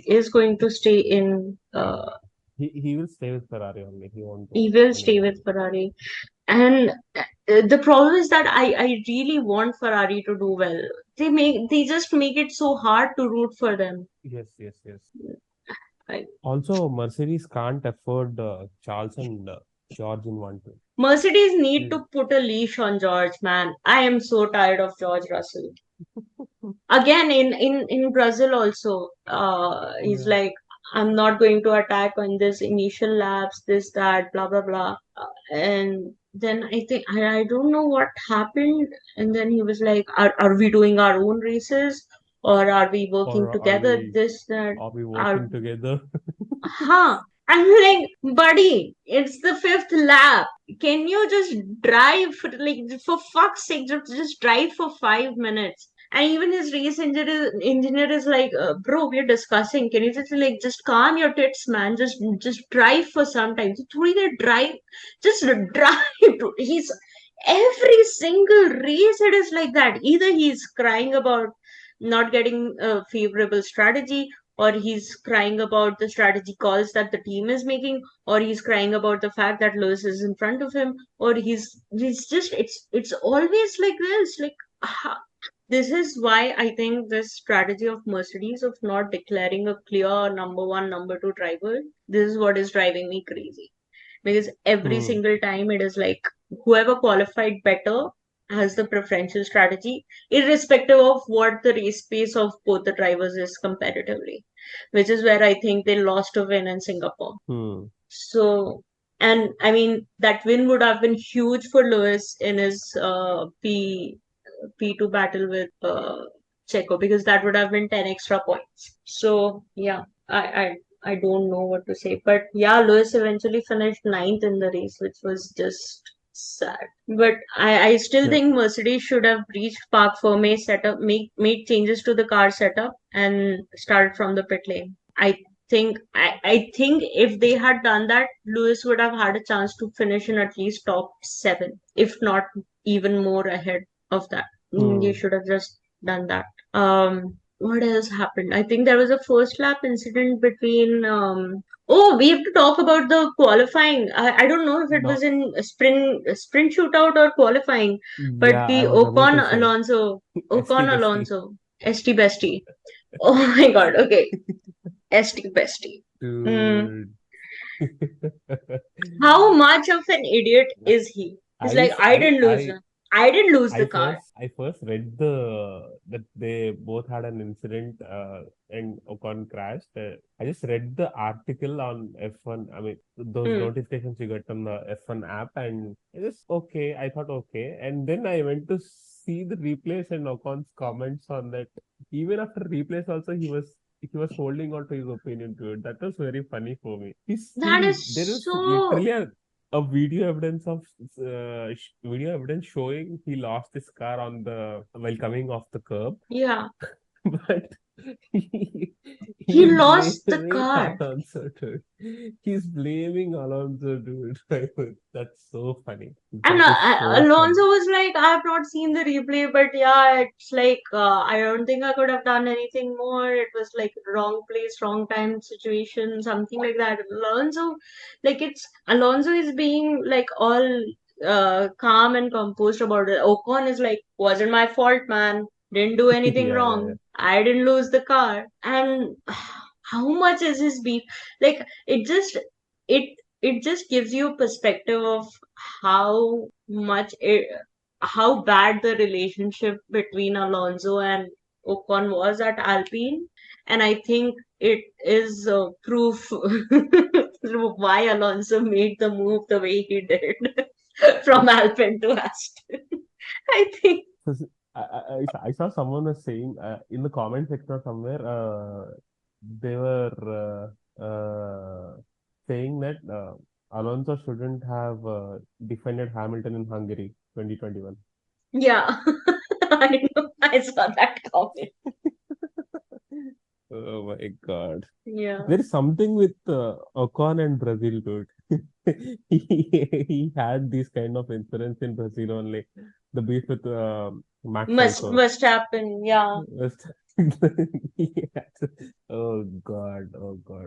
is going to stay in. He will stay with Ferrari only. He won't He go will stay anywhere with else. Ferrari, and the problem is that I really want Ferrari to do well. They just make it so hard to root for them. Yes. Like, Also, Mercedes can't afford Charles and George in 1-2. Mercedes need Hmm. to put a leash on George, man. I am so tired of George Russell. Again, in Brazil also, he's Yeah. like, I'm not going to attack on this initial laps, this, that, blah, blah, blah. And then I think, I don't know what happened. And then he was like, are we doing our own races? Or are we working Or together? This, that, are we are, working together? huh? I'm like, buddy, it's the fifth lap. Can you just drive for fuck's sake, just drive for 5 minutes? And even his race engineer is like, bro, we're discussing. Can you just calm your tits, man? Just drive for some time. Thodi der drive, just drive. He's every single race. It is like that. Either he's crying about not getting a favorable strategy, or he's crying about the strategy calls that the team is making, or he's crying about the fact that Lewis is in front of him, or he's just it's always like this. Like, this is why I think this strategy of Mercedes of not declaring a clear number one, number two driver, this is what is driving me crazy. Because every Hmm. single time it is like whoever qualified better has the preferential strategy, irrespective of what the race pace of both the drivers is comparatively, which is where I think they lost a win in Singapore. Hmm. So, and I mean, that win would have been huge for Lewis in his P2 battle with Checo, because that would have been 10 extra points. So, yeah, I don't know what to say. But yeah, Lewis eventually finished ninth in the race, which was just sad. But I still Yeah. think Mercedes should have reached Parc Fermé setup, made changes to the car setup, and started from the pit lane. I think if they had done that, Lewis would have had a chance to finish in at least top 7, if not even more ahead of that. They Hmm. should have just done that. What else happened? I think there was a first lap incident between oh, we have to talk about the qualifying. I don't know if it No. was in a sprint shootout or qualifying, but Yeah, the I was about to say. Ocon ST Alonso, ST Bestie. Oh my God. Okay, ST Bestie. Mm. Dude. How much of an idiot is he? He's like, I didn't lose. I didn't lose the car. I first read that they both had an incident and Ocon crashed. I just read the article on F1. I mean, those Hmm. notifications you get on the F1 app, and I just okay. I thought okay, and then I went to see the replays and Ocon's comments on that. Even after replays, also he was holding on to his opinion to it. That was very funny for me. That There is is so. literally a video evidence of video evidence showing he lost his car on the while coming off the curb, Yeah. but he, He he's lost the blaming car. Alonso, dude. He's blaming Alonso, dude. That's so funny. And That is so Alonso funny. was like, I have not seen the replay, but yeah, it's like, I don't think I could have done anything more. It was like wrong place, wrong time situation, something like that. Alonso is being like all calm and composed about it. Ocon is like, wasn't my fault, man. Didn't do anything Yeah, yeah, yeah. wrong. I didn't lose the car. And how much is his beef? Like, it it just gives you a perspective of how how bad the relationship between Alonso and Ocon was at Alpine, and I think it is proof why Alonso made the move the way he did from Alpine to Aston. I think. I saw someone was saying in the comment section or somewhere they were saying that Alonso shouldn't have defended Hamilton in Hungary 2021. Yeah, I know. I saw that comment. Oh my God. Yeah. There is something with Ocon and Brazil, dude. He had these kind of incidents in Brazil only. The beef with Max also. Must happen. Yeah. Yes. Oh God,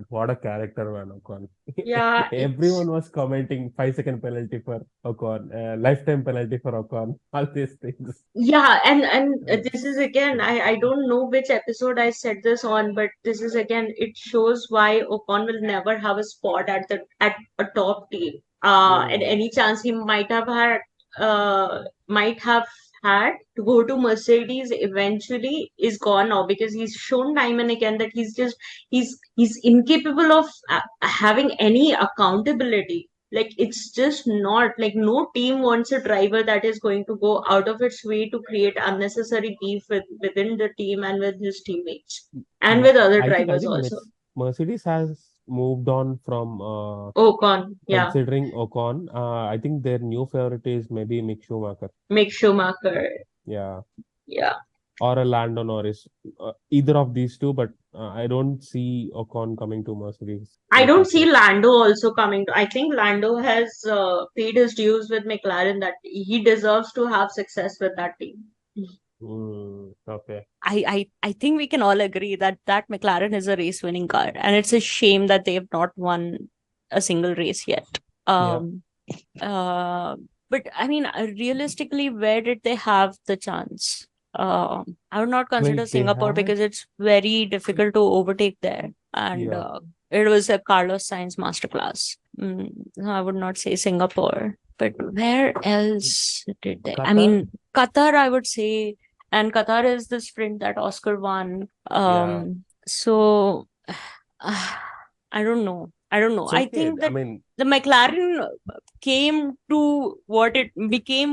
what a character, man, Ocon. Yeah. Everyone was commenting 5-second penalty for Ocon, lifetime penalty for Ocon, all these things. Yeah, and this is again, I don't know which episode I said this on, but this is again, it shows why Ocon will never have a spot at a top team. And any chance he might have had to go to Mercedes eventually is gone now, because he's shown time and again that he's incapable of having any accountability. Like, it's just not like, no team wants a driver that is going to go out of its way to create unnecessary beef within the team and with his teammates and with other I drivers think also. Mercedes has moved on from Ocon, yeah, considering Ocon. I think their new favorite is maybe Mick Schumacher. Mick Schumacher, Yeah. yeah. Or a Lando Norris. Either of these two, but I don't see Ocon coming to Mercedes. I don't see Lando also coming to. I think Lando has paid his dues with McLaren, that he deserves to have success with that team. Okay. I think we can all agree that McLaren is a race winning car, and it's a shame that they have not won a single race yet. But I mean, realistically, where did they have the chance? I would not consider Singapore because it's very difficult to overtake there, and it was a Carlos Sainz masterclass. I would not say Singapore, but where else did they? Qatar? I mean, Qatar, I would say. And Qatar is the sprint that Oscar won. So I don't know. I think that the McLaren became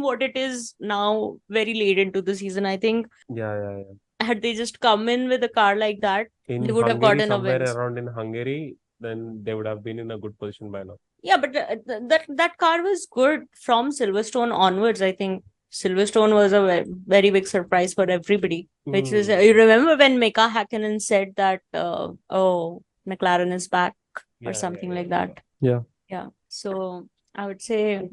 what it is now very late into the season. I think. Yeah. Had they just come in with a car like that, they would have gotten a somewhere win. around in Hungary, then they would have been in a good position by now. Yeah, but that car was good from Silverstone onwards. I think Silverstone was a very big surprise for everybody. Which is, you remember when Mika Hakkinen said that, oh, McLaren is back or something like that. Yeah. So I would say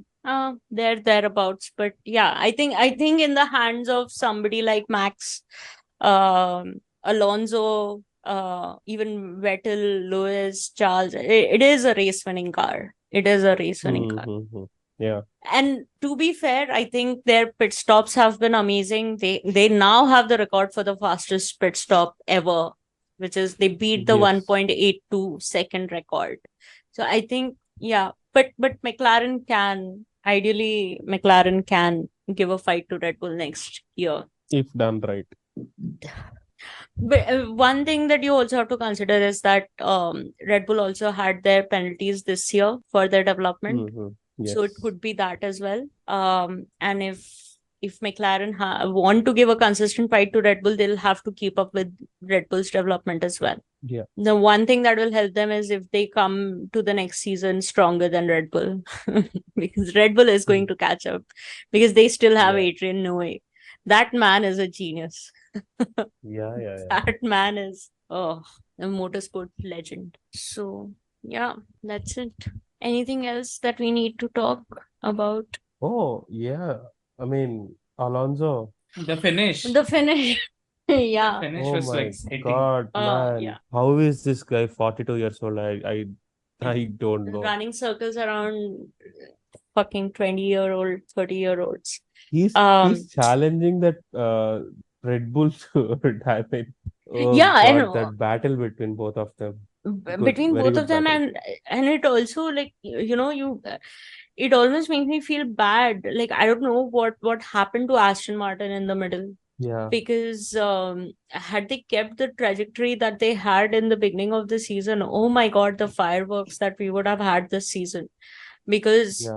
they're thereabouts. But yeah, I think in the hands of somebody like Max, Alonso, even Vettel, Lewis, Charles, it is a race winning car. It is a race winning car. Yeah. And to be fair, I think their pit stops have been amazing. They now have the record for the fastest pit stop ever, which is they beat the 1.82 second record. So I think, but McLaren can give a fight to Red Bull next year. If done right. But one thing that you also have to consider is that Red Bull also had their penalties this year for their development. Yes. So it could be that as well. And if McLaren want to give a consistent fight to Red Bull, they'll have to keep up with Red Bull's development as well. Yeah. The one thing that will help them is if they come to the next season stronger than Red Bull, because Red Bull is going to catch up because they still have Adrian Newey. That man is a genius. Yeah. That man is a motorsport legend. So yeah, that's it. Anything else that we need to talk about? Oh, yeah. I mean, Alonso. The finish. The finish. Yeah. Finish Oh was my like exciting. God, man. Yeah. How is this guy 42 years old? I don't know. Running circles around fucking 20-year-old, 30-year-olds. He's challenging that Red Bull suit. I mean, oh Yeah, I God, know. that battle between both of them. Between very both of good them, battle. and it also, like, it almost makes me feel bad. Like, I don't know what happened to Aston Martin in the middle. Yeah. Because had they kept the trajectory that they had in the beginning of the season, oh my God, the fireworks that we would have had this season. Because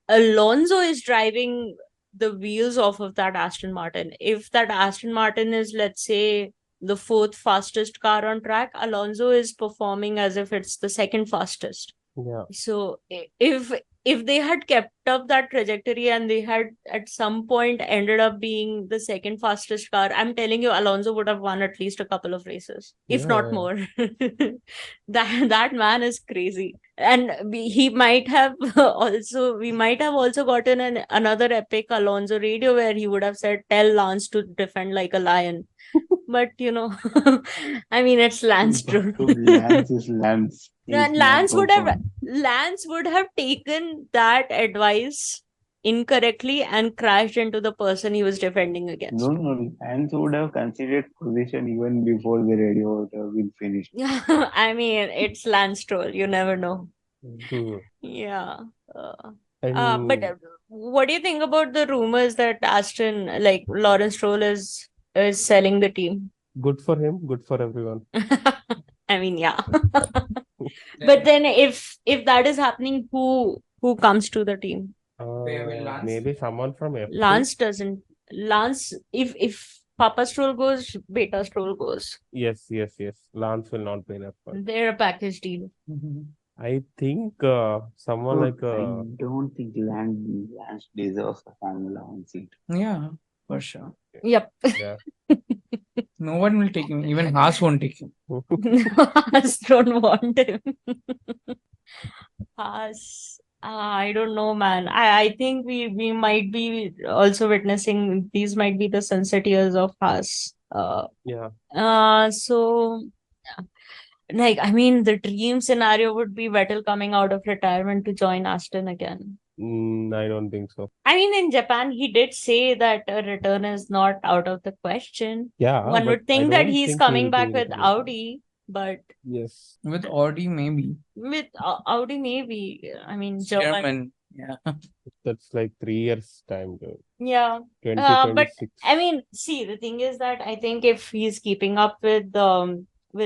Alonso is driving the wheels off of that Aston Martin. If that Aston Martin is, let's say, the fourth fastest car on track, Alonso is performing as if it's the second fastest. Yeah. So if they had kept up that trajectory and they had at some point ended up being the second fastest car, I'm telling you, Alonso would have won at least a couple of races, if not more. That man is crazy. And we might have also gotten another epic Alonso radio where he would have said, "Tell Lance to defend like a lion." But I mean, it's Lance Stroll. Lance is Lance. Lance would have taken that advice incorrectly and crashed into the person he was defending against. No, Lance would have considered position even before the radio would have been finished. I mean, it's Lance Stroll. You never know. Yeah. But what do you think about the rumors that Lawrence Stroll is selling the team? Good for him. Good for everyone. I mean, yeah. But then if that is happening, who comes to the team? Maybe someone from F2. Lance doesn't. Lance, if Papa Stroll goes, Beta Stroll goes. Yes. Lance will not be in F1. They're a package deal. I think someone like I don't think Lance deserves a Formula 1 seat. Yeah, for sure. Yep. Yeah. No one will take him. Even Haas won't take him. Haas don't want him. Haas. I don't know, man. I think we might be also witnessing, these might be the sunset years of Haas. So, like, I mean, the dream scenario would be Vettel coming out of retirement to join Aston again. I don't think so. I mean, in Japan, he did say that a return is not out of the question. Yeah. One would think that he's coming back with Audi, but yes, with Audi maybe. With Audi maybe. I mean, German. Yeah. That's like 3 years time, dude. Yeah. 2026. But I mean, see, the thing is that I think if he's keeping up with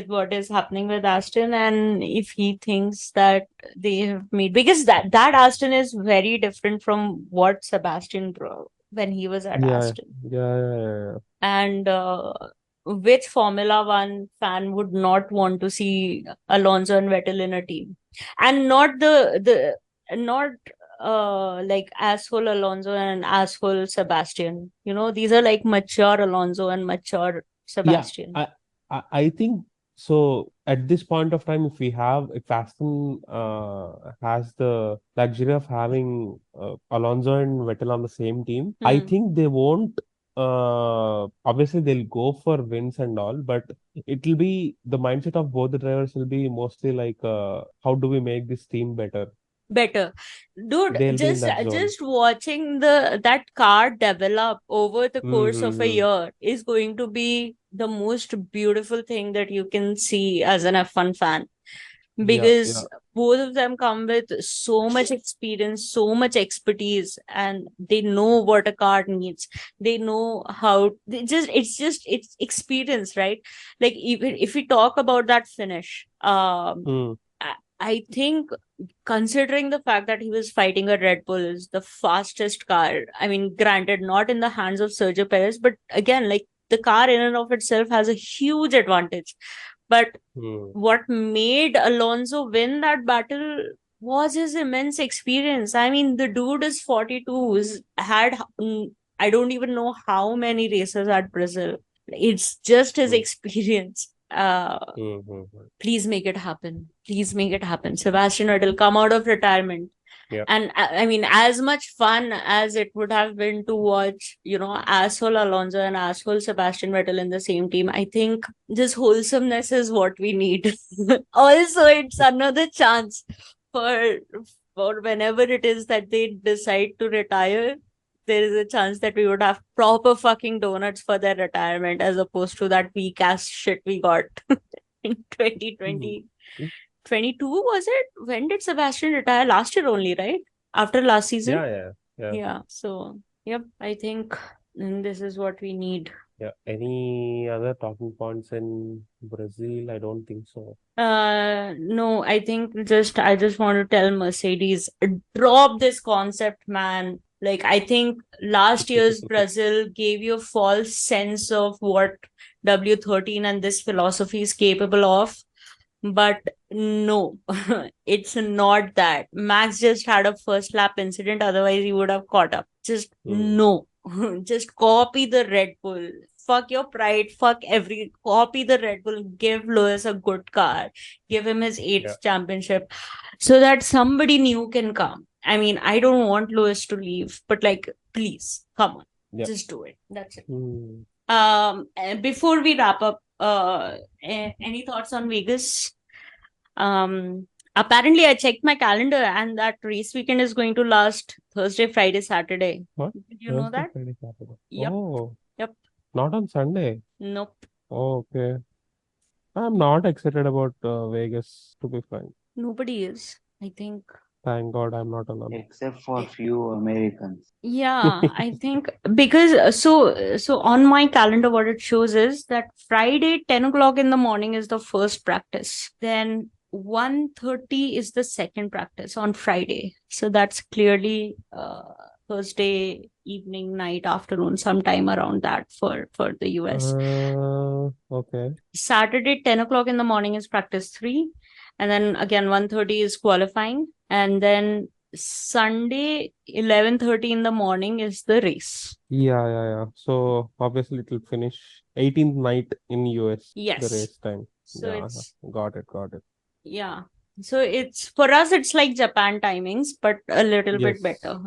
what is happening with Aston, and if he thinks that they have made, because that Aston is very different from what Sebastian brought when he was at Aston. Yeah. And which Formula One fan would not want to see Alonso and Vettel in a team? And not like asshole Alonso and asshole Sebastian. These are like mature Alonso and mature Sebastian. Yeah, I think so. At this point of time, if Aston has the luxury of having Alonso and Vettel on the same team, I think they won't. Obviously, they'll go for wins and all, but it will be the mindset of both the drivers will be mostly like, how do we make this team better? Dude, just watching that car develop over the course of a year is going to be the most beautiful thing that you can see as an F1 fan, because both of them come with so much experience, so much expertise, and they know what a car needs. They know how it's experience, right? Like, even if we talk about that finish, I think, considering the fact that he was fighting a Red Bull, is the fastest car. I mean, granted, not in the hands of Sergio Perez, but again, like, the car in and of itself has a huge advantage. But Hmm. what made Alonso win that battle was his immense experience. I mean, the dude is 42, I don't even know how many races at Brazil. It's just his Hmm. experience. Hmm. Please make it happen. Please make it happen. Sebastian Vettel, come out of retirement. Yeah. And I mean, as much fun as it would have been to watch, asshole Alonso and asshole Sebastian Vettel in the same team, I think this wholesomeness is what we need. Also, it's another chance for whenever it is that they decide to retire, there is a chance that we would have proper fucking donuts for their retirement as opposed to that weak ass shit we got in 2020. 22 was it? When did Sebastian retire? Last year only, right? After last season? Yeah. So, yep, I think this is what we need. Yeah. Any other talking points in Brazil? I don't think so. No, I think I just want to tell Mercedes, drop this concept, man. Like, I think last year's Brazil gave you a false sense of what W13 and this philosophy is capable of. But no, it's not that. Max just had a first lap incident, otherwise he would have caught up. Just no. Just copy the Red Bull. Fuck your pride. Copy the Red Bull. Give Lewis a good car. Give him his 8th championship so that somebody new can come. I mean, I don't want Lewis to leave, but like, please, come on. Just do it. That's it. Before we wrap up, any thoughts on Vegas? Apparently I checked my calendar and that race weekend is going to last Thursday, Friday, Saturday. What? Did you know that? Friday, Saturday. Yep. Oh. Yep. Not on Sunday. Nope. Oh, okay. I'm not excited about Vegas, to be frank. Nobody is, I think. Thank God I'm not alone. Except for few Americans. Yeah, I think because so on my calendar, what it shows is that Friday, 10 o'clock in the morning is the first practice. Then 1:30 is the second practice on Friday. So that's clearly Thursday evening, night, afternoon, sometime around that for the US. Okay. Saturday, 10 o'clock in the morning is practice 3. And then again, 1:30 is qualifying. And then Sunday, 11:30 in the morning is the race. Yeah. So obviously it will finish 18th night in US. Yes. The race time. So it's got it. Yeah. So it's for us, it's like Japan timings, but a little bit better.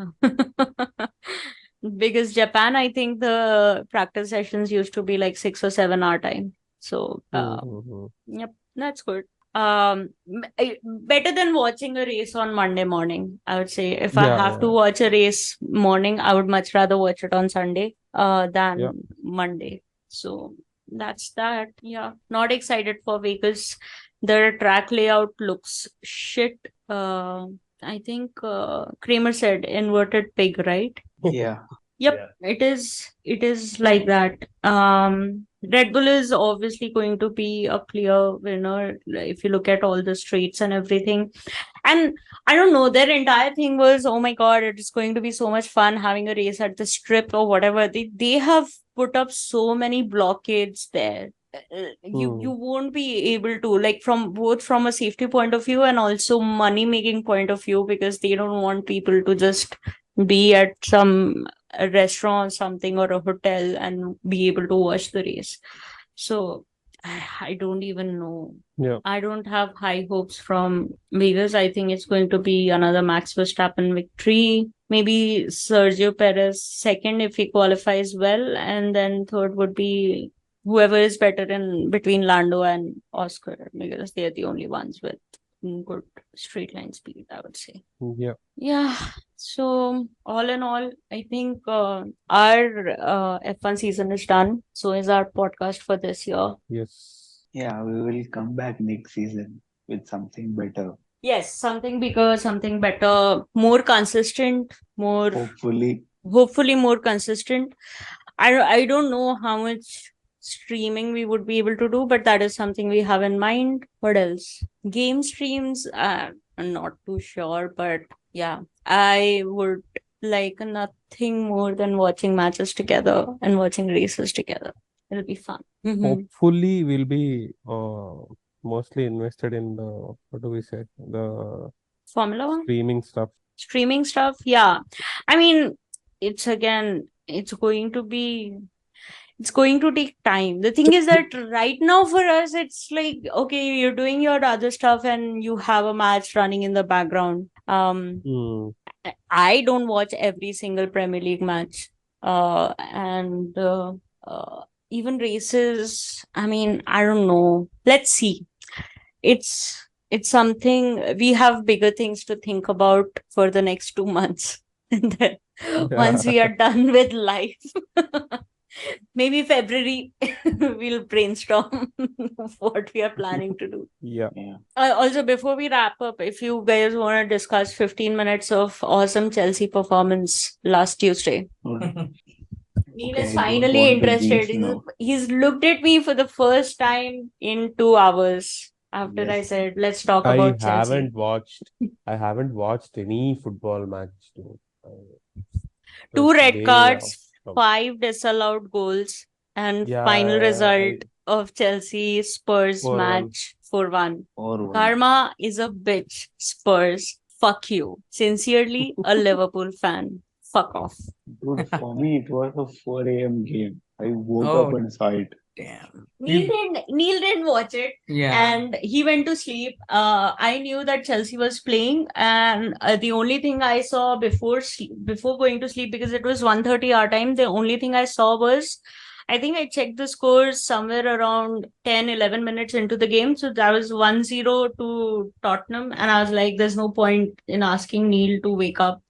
Because Japan, I think the practice sessions used to be like 6 or 7 hour time. So yep, that's good. Better than watching a race on Monday morning, I would say. If I have to watch a race morning, I would much rather watch it on Sunday than Monday. So that's that. Yeah, not excited for Vegas. The track layout looks shit. I think Kramer said inverted pig, right? Yeah. Yep, it is like that. Red Bull is obviously going to be a clear winner if you look at all the straights and everything. And I don't know, their entire thing was, oh my God, it is going to be so much fun having a race at the strip or whatever. They have put up so many blockades there. You won't be able to, like, from a safety point of view and also money making point of view, because they don't want people to just be at some restaurant or something or a hotel and be able to watch the race. So I don't even know. I don't have high hopes from Vegas. I think it's going to be another Max Verstappen victory. Maybe Sergio Perez second if he qualifies well, and then third would be whoever is better in between Lando and Oscar, because they're the only ones with good straight line speed, I would say. Yeah. So all in all, I think our F1 season is done. So is our podcast for this year. Yes. Yeah, we will come back next season with something better. Yes, something bigger, something better, more consistent, hopefully more consistent. I don't know how much streaming we would be able to do, but that is something we have in mind. What else? Game streams, I'm not too sure, but yeah, I would like nothing more than watching matches together and watching races together. It'll be fun. Hopefully, we'll be mostly invested in the, what do we say, the Formula One streaming stuff. streaming stuff. Yeah, I mean, it's going to take time. The thing is that right now for us, it's like, okay, you're doing your other stuff and you have a match running in the background. I don't watch every single Premier League match. And even races, I mean, I don't know. Let's see. It's something, we have bigger things to think about for the next 2 months. And then once we are done with life, maybe February, we'll brainstorm what we are planning to do. Yeah. Also, before we wrap up, if you guys want to discuss 15 minutes of awesome Chelsea performance last Tuesday. Neil is finally interested. He's looked at me for the first time in 2 hours after I said, let's talk about Chelsea. I haven't watched any football match. 2 red cards, 5 disallowed goals, and final result of Chelsea Spurs match 4-1. Karma is a bitch. Spurs, fuck you. Sincerely, a Liverpool fan. Fuck off. Dude, for me, it was a 4 a.m. game. I woke up and saw it. Damn. Neil didn't watch it. Yeah. And he went to sleep. I knew that Chelsea was playing, and the only thing I saw before going to sleep, because it was 1:30 our time, the only thing I saw was, I think I checked the scores somewhere around 10-11 minutes into the game. So that was 1-0 to Tottenham. And I was like, there's no point in asking Neil to wake up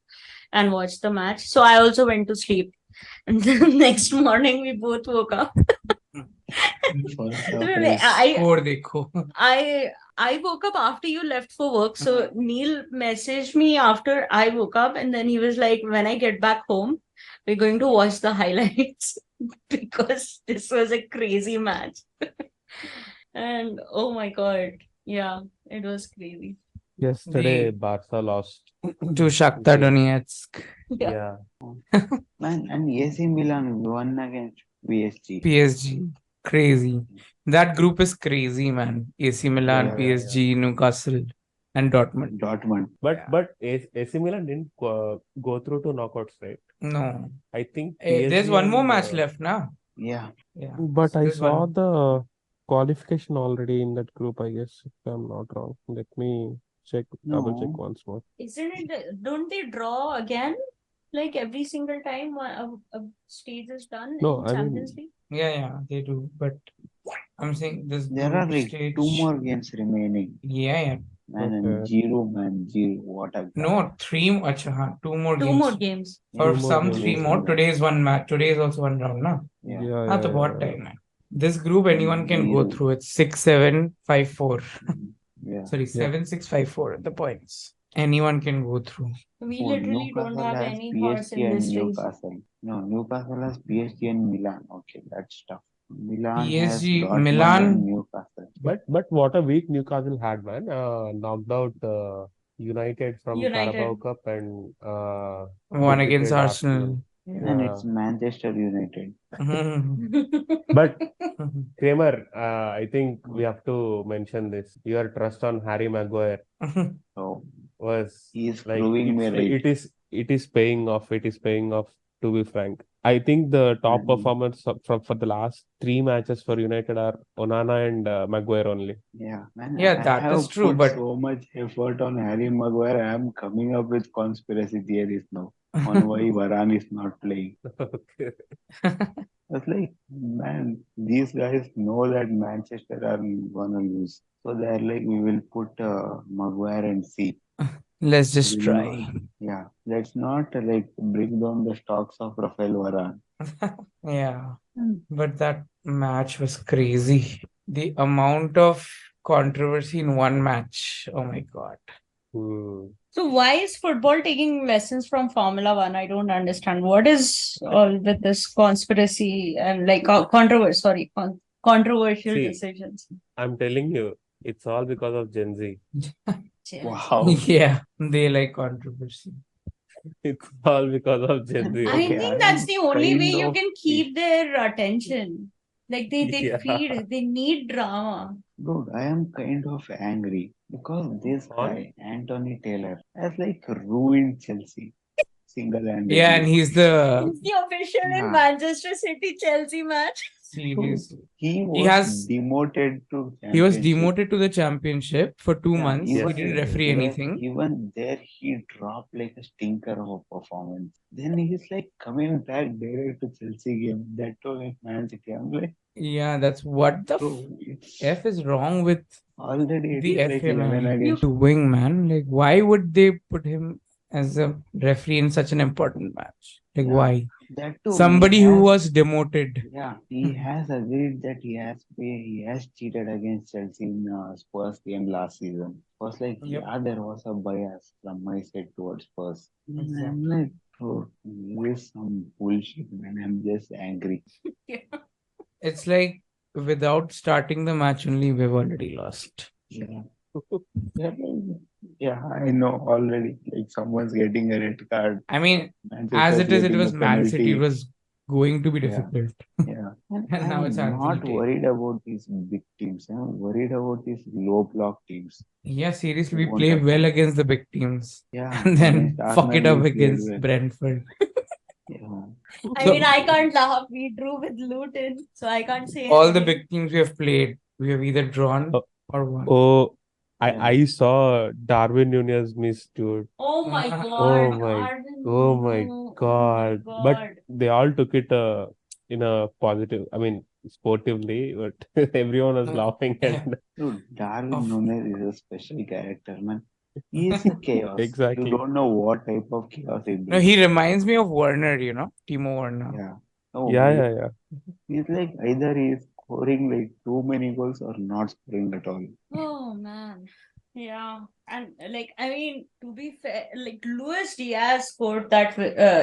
and watch the match. So I also went to sleep. And the next morning, we both woke up. I woke up after you left for work. So Neil messaged me after I woke up, and then he was like, when I get back home, we're going to watch the highlights because this was a crazy match. And oh my God. Yeah, it was crazy. Yesterday, Barca lost to Shakhtar Donetsk. Yeah. And AC Milan won against PSG. Crazy. That group is crazy, man. AC Milan, PSG, Newcastle, and Dortmund. But AC Milan didn't go through to knockouts, right? No. I think there's one more match left now. Yeah. But I saw the qualification already in that group, I guess, if I'm not wrong. Let me double check once more. Isn't it? Don't they draw again? Like every single time a stage is done in Champions League? Yeah, they do. But I'm saying there are like 2 more games remaining. Yeah. Man, zero. What a no, 3 more. 2 more games. 2 more games. For some, 3 more. Today is one match. Today is also one round, no? Yeah. At what time, man? This group, anyone can go through. It's 6-7-5-4. Sorry, 7-6-5-4 at the points. Anyone can go through. We literally don't have any horse in this race. Newcastle. No, Newcastle has PSG and Milan. Okay, that's tough. Milan PSG, has Milan, and Newcastle. But what a week Newcastle had, man. Knocked out United from Carabao Cup and won against Arsenal. And it's Manchester United. But Kramer, I think we have to mention this. Your trust on Harry Maguire was he's like proving me right. It is paying off. It is paying off, to be frank. I think the top performers for the last 3 matches for United are Onana and Maguire only. Yeah, man. Yeah, that is true. But so much effort on Harry Maguire, I am coming up with conspiracy theories now on why Varane is not playing. Okay. It's like, man, these guys know that Manchester are gonna lose, so they're like, we will put Maguire and see. Let's just try. Let's not like bring down the stocks of Rafael Varane. Yeah, but that match was crazy. The amount of controversy in one match. Oh my God. So why is football taking lessons from Formula One? I don't understand. What is all with this conspiracy and like controversial decisions? I'm telling you, it's all because of Gen Z. Wow. Yeah, they like controversy. It's all because of Gen Z. I think that's the only way you can keep their attention. Like they feed, they need drama. Dude, I am kind of angry because this On? guy, Anthony Taylor, has like ruined Chelsea single-handedly. Yeah, and he's the He's the official in Yeah. Manchester City Chelsea match. seriously. He was has- demoted to He was championship. demoted to the championship for 2 Yeah, months. Yes, He didn't yes, referee anything. Even there, he dropped like a stinker of a performance. Then he's like coming back direct to Chelsea game. That was like Man City. I'm like, Yeah, that's what the bro, it's F is wrong with already it the is like FA, 11 man. against. Doing, man. Like, why would they put him as a referee in such an important match? Like, Yeah. why? That too, Somebody he who has- was demoted. Yeah, he has agreed that he has cheated against Chelsea in Spurs game last season. Was like, Yep. yeah, there was a bias from my side towards Spurs. And I'm Exactly. like, bro, this is some bullshit, man. I'm just angry. It's like without starting the match only, we've already lost. Yeah. Yeah, I know already. Like someone's getting a red card. I mean, Manchester as it is, it getting was a Man City. It penalty. was going to be Yeah. difficult. Yeah. And now it's I'm Anthony not Taylor. worried about these big teams. I'm worried about these low block teams. Yeah, seriously, we Won't play happen. well against the big teams. Yeah. And then against fuck it Arsenal, up we played against well. Brentford. Yeah. I So- mean, I can't laugh. We drew with Luton, so I can't say All the anything. big teams we have played, we have either drawn Oh. or won. Oh, Yeah. I saw Darwin Nunez miss, dude. Oh my Oh god. my- Arden, Oh my no. God. Oh my But god. they all took it in a positive, I mean, sportively, but everyone was laughing and Dude, Darwin Of- Nunez is a special character, man. He is a chaos. Exactly. You don't know what type of chaos he No, brings. he reminds me of Werner, Timo Werner. Yeah. Oh, yeah, my- yeah, yeah. He's like either he's scoring like too many goals or not scoring at all. Oh man. Yeah. And like, I mean, to be fair, like Luis Diaz scored that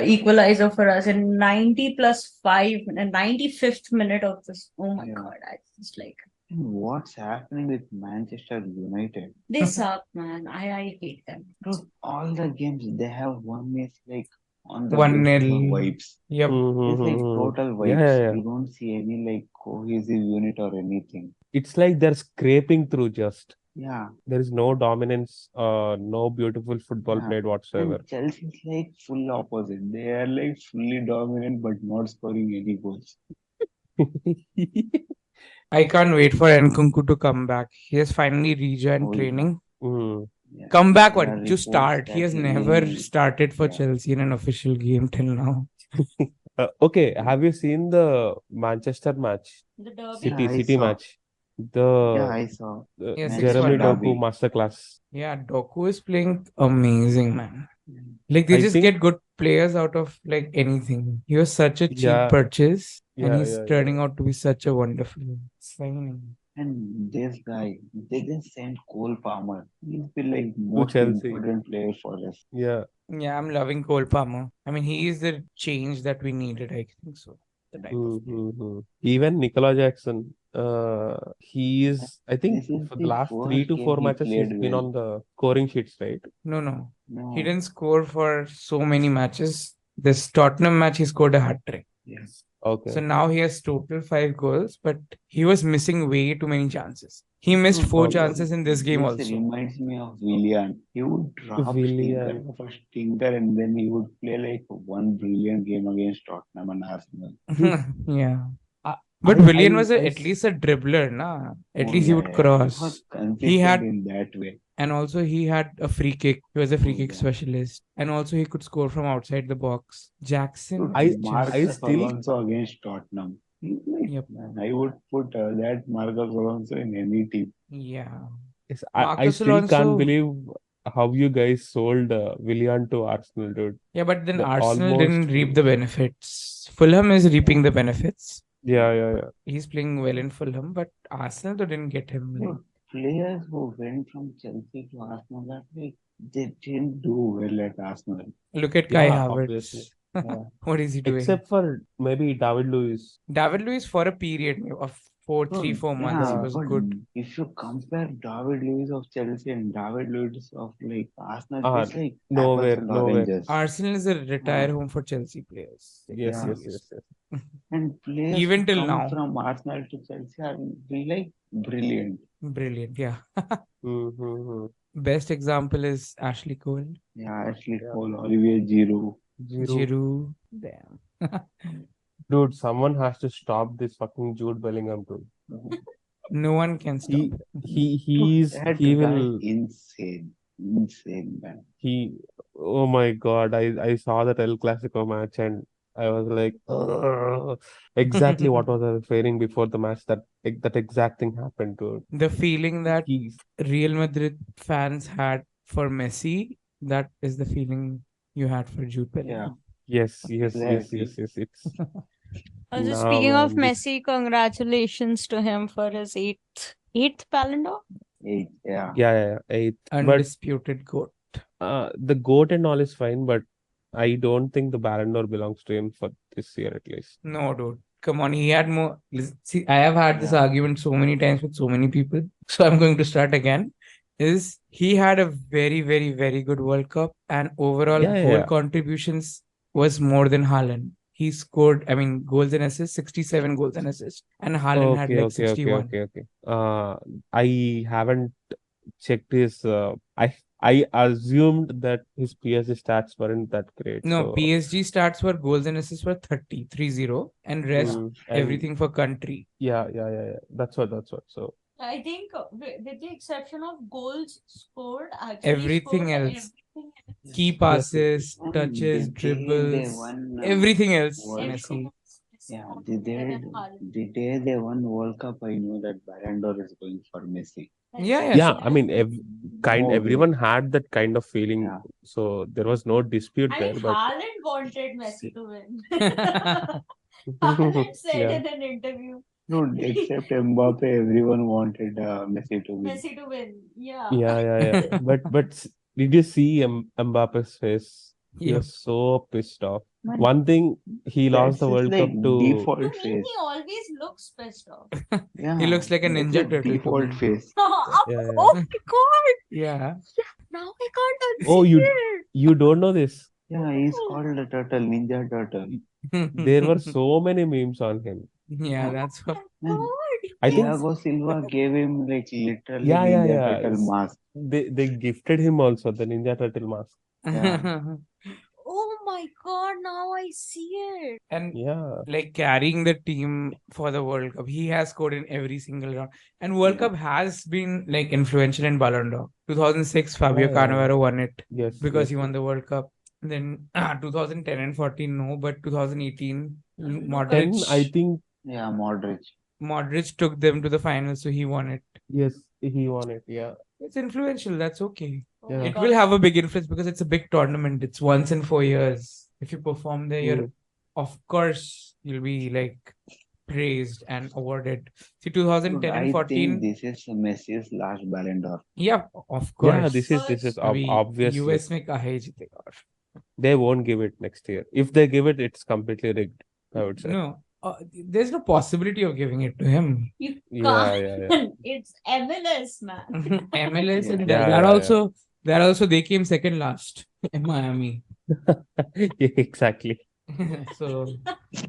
equalizer for us in 90 plus 5 and 95th minute of this. Oh my Yeah. god. I just like And what's happening with Manchester United? they suck, man. I hate them. Dude, all the games they have won is like on the 1-0. basis of vibes. Yep. It's like Mhm. total vibes. Yeah, yeah, yeah. You don't see any like cohesive unit or anything. It's like they're scraping through just. Yeah. There is no dominance, no beautiful football Yeah. played whatsoever. And Chelsea is like full opposite. They are like fully dominant but not scoring any goals. I can't wait for Nkunku to come back. He has finally rejoined Oh, yeah. training. Mm. Yeah. Come back, There what? are To reports start. He that has he never may- started for Yeah. Chelsea in an official game till now. Okay, have you seen the Manchester match? The derby. City Yeah, I City saw. match. Yeah, I saw. Yes, it's Jeremy for Doku derby. masterclass. Yeah, Doku is playing amazing, man. Like they I just think- get good players out of like anything. He was such a cheap Yeah. purchase, and Yeah, he's yeah, turning out to be such a wonderful signing. And this guy, they just sent Cole Palmer. He's been like most Chelsea. important player for us. Yeah. Yeah, I'm loving Cole Palmer. I mean, he is the change that we needed, I think so. The type of player. Mhm. Even Nicola Jackson, he is, I think, This is for the the last 3 first to game 4 he matches, he's played been well. on the scoring sheets, right? No, no. No. He didn't score for so many matches. This Tottenham match, he scored a hat trick. Yes. Okay. So now he has total 5 goals, but he was missing way too many chances. He missed 4 Okay. chances in this game This also. reminds me of Willian. He would drop Willian. stinker after stinker and then he would play like one brilliant game against Tottenham and Arsenal. Yeah. I- But I- Willian I- was I at least a dribbler, na? At Oh, least he yeah, would yeah. cross. He was consistent had- in that way. And also he had a free kick. He was a free Oh, kick yeah. specialist. And also he could score from outside the box. Jackson. Dude, I- Marcus I still- Alonso against Tottenham. He's like, Yep. man, I would put that Marcus Alonso in any team. Yeah. Yes, I Marcus still Alonso- can't believe how you guys sold Willian to Arsenal, dude. Yeah, but then The Arsenal almost- didn't reap the benefits. Fulham is reaping the benefits. Yeah, yeah, yeah. He's playing well in Fulham, but Arsenal though didn't get him. Like, Dude, players who went from Chelsea to Arsenal, that like they didn't do well at Arsenal. look at Kai Yeah, Havertz. obviously. Yeah. What is he doing? Except for maybe David Luiz. David Luiz for a period of 3-4 months, he Yeah, was but good. if you compare David Luiz of Chelsea and David Luiz of like Arsenal, Ah, it's like nowhere, apples and nowhere. oranges. Arsenal is a retire home for Chelsea players. Yes, Yeah. yes, yes, yes. And players Even who till come now. from Arsenal to Chelsea are like brilliant. Brilliant. Yeah. Mm-hmm. Best example is Ashley Cole. Yeah, Ashley Yeah. Cole, Olivier Giroud. Giroud. Damn. Dude, someone has to stop this fucking Jude Bellingham, dude. No one can stop He it. That he guy will insane, man. he oh my God, I saw that El Clasico match and I was like, "Ugh." Exactly what was I fearing before the match, that exact thing happened, dude. The feeling that He's Real Madrid fans had for Messi, that is the feeling you had for Jude Yeah, Bellingham. yes. exactly. It's Also, now, speaking of man, this Messi, congratulations to him for his eighth Ballon d'Or. Yeah. yeah, eighth. But Undisputed GOAT. the GOAT and all is fine, but I don't think the Ballon d'Or belongs to him for this year at least. No, dude. Come on, he had more. See, I have had this Yeah. argument so many times with so many people. So I'm going to start again. Is he had a very, very, very good World Cup, and overall Yeah, goal yeah. contributions was more than Haaland. He scored, I mean, goals and assists, 67 goals and assists, and Haaland had like 61. Okay. I haven't checked his. I assumed that his PSG stats weren't that great. No, So PSG stats were goals and assists were 30, and rest and everything for country. yeah. That's what. So I think, with the exception of goals scored, Everything else. Key yes. passes, And touches, the day they dribbles, won, everything else. World Messi. yeah, the day they won World Cup, I knew that Ballon d'Or is going for Messi. Yeah. Yeah, I mean, No way. everyone had that kind of feeling. Yeah. So there was no dispute I there. mean, But Haaland wanted Messi to win. Haaland said yeah. in an interview, No, except Mbappe, everyone wanted Messi to win. Messi to win. Yeah. Yeah. But did you see Mbappe's face? He Yep. was so pissed off. Man, One thing, he lost that's the his World Cup like to. default To me, face. he always looks pissed off. Yeah, He looks like a that's ninja like turtle to default me. face. Yeah. Oh my god! Yeah. Now I can't Oh, unsee you it. you don't know this? Yeah, he's called a turtle, ninja turtle. There were so many memes on him. Yeah, that's what. Man, God. I think Thiago Silva gave him like literally yeah. ninja turtle mask. They gifted him also the Ninja Turtle mask. Yeah. Oh my god, now I see it. And Yeah. like carrying the team for the World Cup, he has scored in every single round. And World Yeah. Cup has been like influential in Ballon d'Or. 2006, Fabio Yeah. Cannavaro won it Yes. because he won the World Cup. Then 2010 and 14, no, but 2018, Then Modric. I think Yeah, Modric took them to the finals, so he won it. yes, he won it. Yeah. It's influential. That's okay. Oh Yeah. my It god. will have a big influence because it's a big tournament. It's once in 4 years. If you perform there, you're, of course, you'll be like praised and awarded. See, 2010 and I 14. think this is Messi's last Ballon d'Or. Yeah, of Yeah, course. this is अभी obviously. US में काहे जीतेगा और? They won't give it next year. If they give it, it's completely rigged, I would say. No, there's no possibility of giving it to him. You Yeah. can't. It's MLS, man. MLS and Yeah, that yeah. also they came second last in Miami. Exactly. So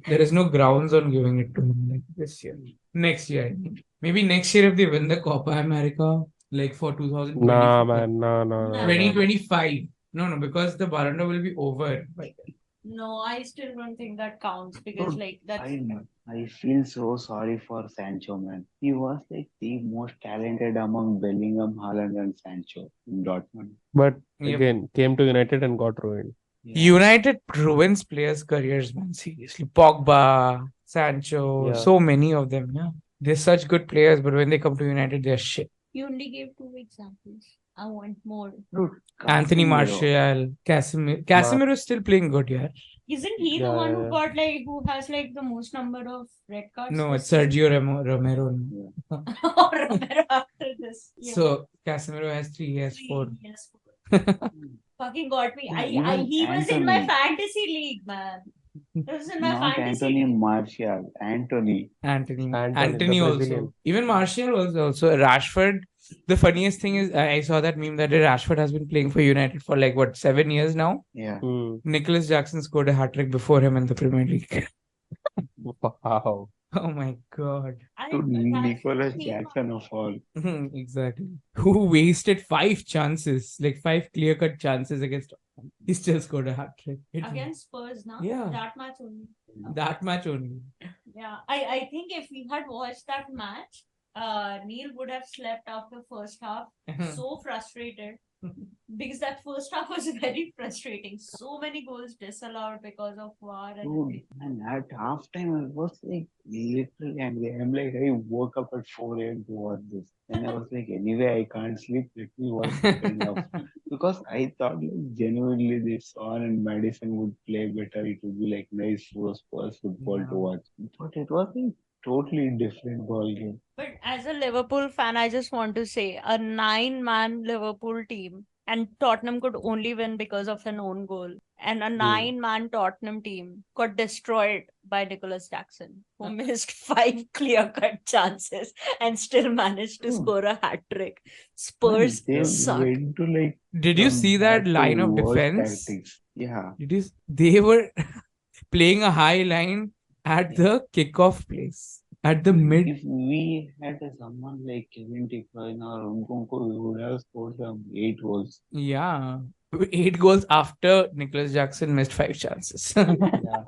there is no grounds on giving it to him like this year. Next year, I mean. Maybe next year if they win the Copa America, like for 2024. Nah, man, no. 2025. No, because the Ballon d'Or will be over by then. No, I still don't think that counts because Dude, like that's I feel so sorry for Sancho, man. He was like the most talented among Bellingham, Haaland, and Sancho in Dortmund. But Yep. again, came to United and got ruined. Yeah. United ruins players' careers, man. Seriously. Pogba, Sancho, Yeah. so many of them. Yeah. They're such good players, but when they come to United, they're shit. you only gave 2 examples. I want more. Dude, Anthony Casemiro. Martial, Casemiro. Casemiro is still playing good, yeah. Isn't he the Yeah, one yeah, who yeah. got like who has like the most number of red cards? No, this it's Sergio Romero. season? Or Romero after this. Yeah. So Casemiro has 3, he has 4. Yes, fucking got me. Even He was in my Anthony. fantasy league, man. He was in my Not fantasy Anthony league. Martial, Anthony. Anthony the also. Brazilian. Even Martial was also. Rashford. The funniest thing is, I saw that meme that Rashford has been playing for United for like, what, 7 years now? Yeah. Hmm. Nicholas Jackson scored a hat-trick before him in the Premier League. Wow. Oh my God. To That's Nicholas the thing. Jackson of all. Exactly. Who wasted 5 chances, like 5 clear-cut chances against Tottenham. He still scored a hat trick. Against Spurs now. Yeah. That match only. That match only. Yeah. I think if we had watched that match, Neil would have slept after first half. So frustrated. Because that first half was very frustrating. So many goals disallowed because of VAR and Dude, everything. and at halftime, I was like literally angry. I'm like, I woke up at 4 a.m. to watch this. And I was like, anyway, I can't sleep. Let me watch second half. Because I thought like genuinely this Son and Madison would play better. It would be like nice for Spurs football to Yeah. watch. But it was like totally different ball game. But as a Liverpool fan, I just want to say a 9-man Liverpool team and Tottenham could only win because of an own goal. And a 9-man Tottenham team got destroyed by Nicholas Jackson, who missed 5 clear-cut chances and still managed to score a hat trick. Spurs They suck. went to like Did you some see that back to line of worse defense? tactics. Yeah. They were playing a high line at the kickoff place, at the mid. If we had someone like Kevin De Bruyne or Nkunku, we would have scored some 8 goals. Yeah. 8 goals after Nicholas Jackson missed 5 chances. Yeah.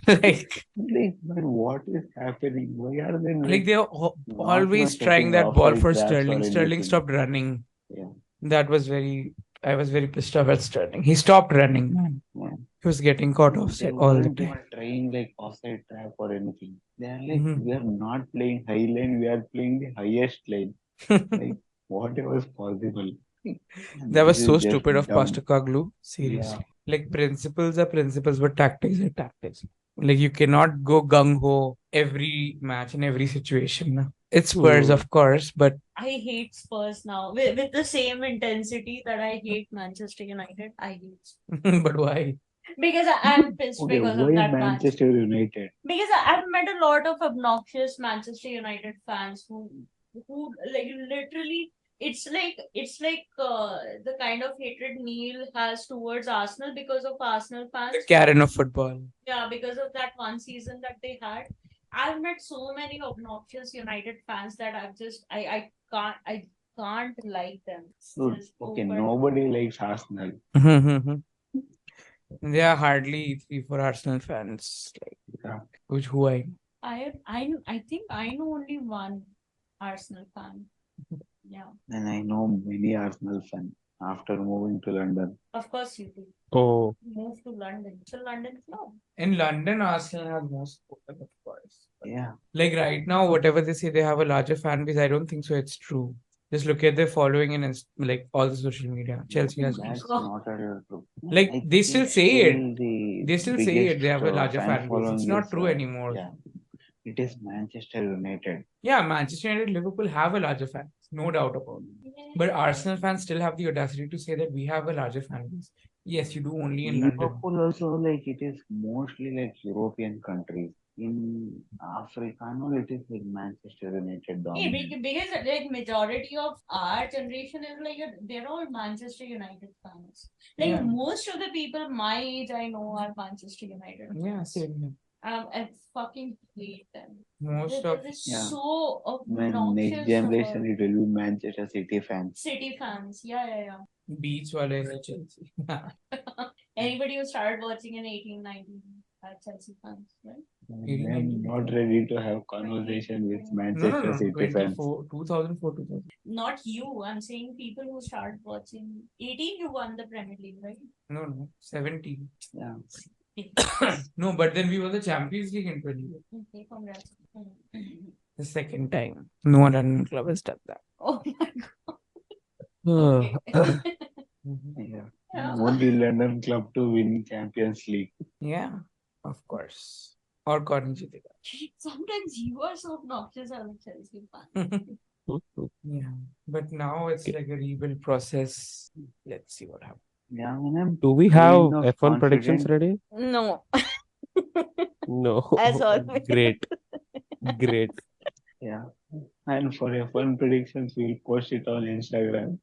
Like, Man, what is happening? Why are they like they're not always even trying setting that ball offside for traps or Sterling. Sterling anything? stopped running. Yeah. I was very pissed off at Sterling. He stopped running, man. Yeah. He was getting caught They offside all the weren't time. even trying like offside trap or anything. They are like, Mhm. we are not playing high line, we are playing the highest line. Like, whatever is possible. That was This so is just stupid of dumb. Postecoglou. Seriously. Like principles are principles, but tactics are tactics. Like you cannot go gung ho every match in every situation. No. It's Spurs, of course, but I hate Spurs now with the same intensity that I hate Manchester United. I hate Spurs. but why? Because I'm pissed Okay, because of why that match. Manchester United? Because I've met a lot of obnoxious Manchester United fans who like literally it's like the kind of hatred Neil has towards Arsenal because of Arsenal fans. The Karen of football. Yeah, because of that one season that they had. I've met so many obnoxious United fans that I can't like them. It's Dude, just okay, over. nobody likes Arsenal. There are hardly 3-4 Arsenal fans. Like, Yeah. who I I think I know only one Arsenal fan. Yeah. And I know many Arsenal fans after moving to London. Of course you do. Oh, Move to London. It's a London club. in London, Arsenal has more support, of course. Yeah. Like right now, whatever they say, they have a larger fan base. I don't think so. It's true. Just look at their following in like all the social media. Chelsea has That's more. not true. Like I they still think say it. the They still say biggest, it. They have a larger fan base. following It's not is, true anymore. Yeah. It is Manchester United. Yeah, Manchester United, Liverpool have a larger fan base, no doubt about it. But Arsenal fans still have the audacity to say that we have a larger fan base. Yes, you do only in London. Liverpool also like it is mostly like European countries. In Africa, no, it is like Manchester United dominant. Because like majority of our generation is like they're all Manchester United fans. Like Yeah. most of the people my age I know are Manchester United Yeah, fans. same here. I fucking hate them. Most of They're Yeah. so When obnoxious. next generation it will be Manchester City fans. City fans. Yeah. beach wale hai Chelsea. Anybody who started watching in 1819 are Chelsea fans, right? I'm not ready to have conversation with Manchester No. City fans. 2004, 2000. Not you. I'm saying people who started watching 18. You won the Premier League, right? No, 17. Yeah. No, but then we won the Champions League in 20. Okay, congrats. The second time. No one club has done that. Oh my god. Okay. Yeah. Yeah. Only London club to win Champions League. Yeah, of course. Or Corny jitega. Sometimes you are so obnoxious as a Chelsea fan. Yeah, but now it's like a rebuild process. Let's see what happens. Yeah, when I'm do we kind have of F1 predictions confident- ready? No. No. As always. Great. Great. Yeah. And for F1 predictions, we'll post it on Instagram.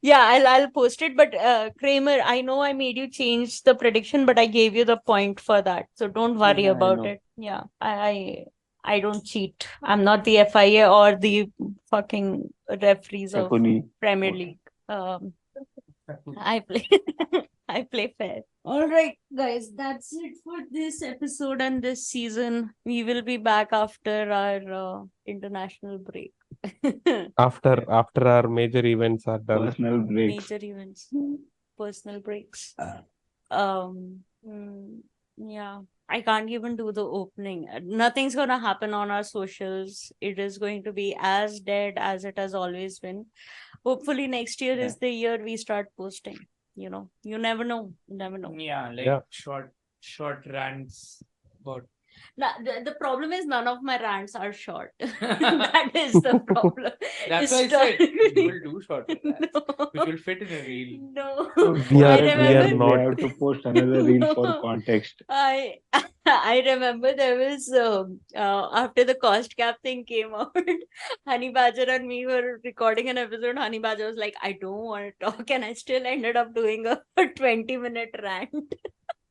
Yeah, I'll post it. But Kramer, I know I made you change the prediction, but I gave you the point for that, so don't worry Yeah, I about know. it. Yeah, I don't cheat. I'm not the FIA or the fucking referees of Shakuni. Premier What? League. I play I play fair. All right, guys, that's it for this episode and this season. We will be back after our international break. After our major events are done. Personal breaks. Major events, personal breaks. Yeah, I can't even do the opening. Nothing's gonna happen on our socials. It is going to be as dead as it has always been. Hopefully, next year Yeah. is the year we start posting. You know, you never know. You never know. Yeah, like Yeah. short rants about The problem is none of my rants are short. That is the problem. That's why I said you Historically. will do short rants, which will fit in a reel. No. So We for are- that we are reason, not- we have to post another reel for context. I remember there was after the cost cap thing came out, Honey Badger and me were recording an episode. Honey Badger was like, I don't want to talk, and I still ended up doing a 20-minute rant,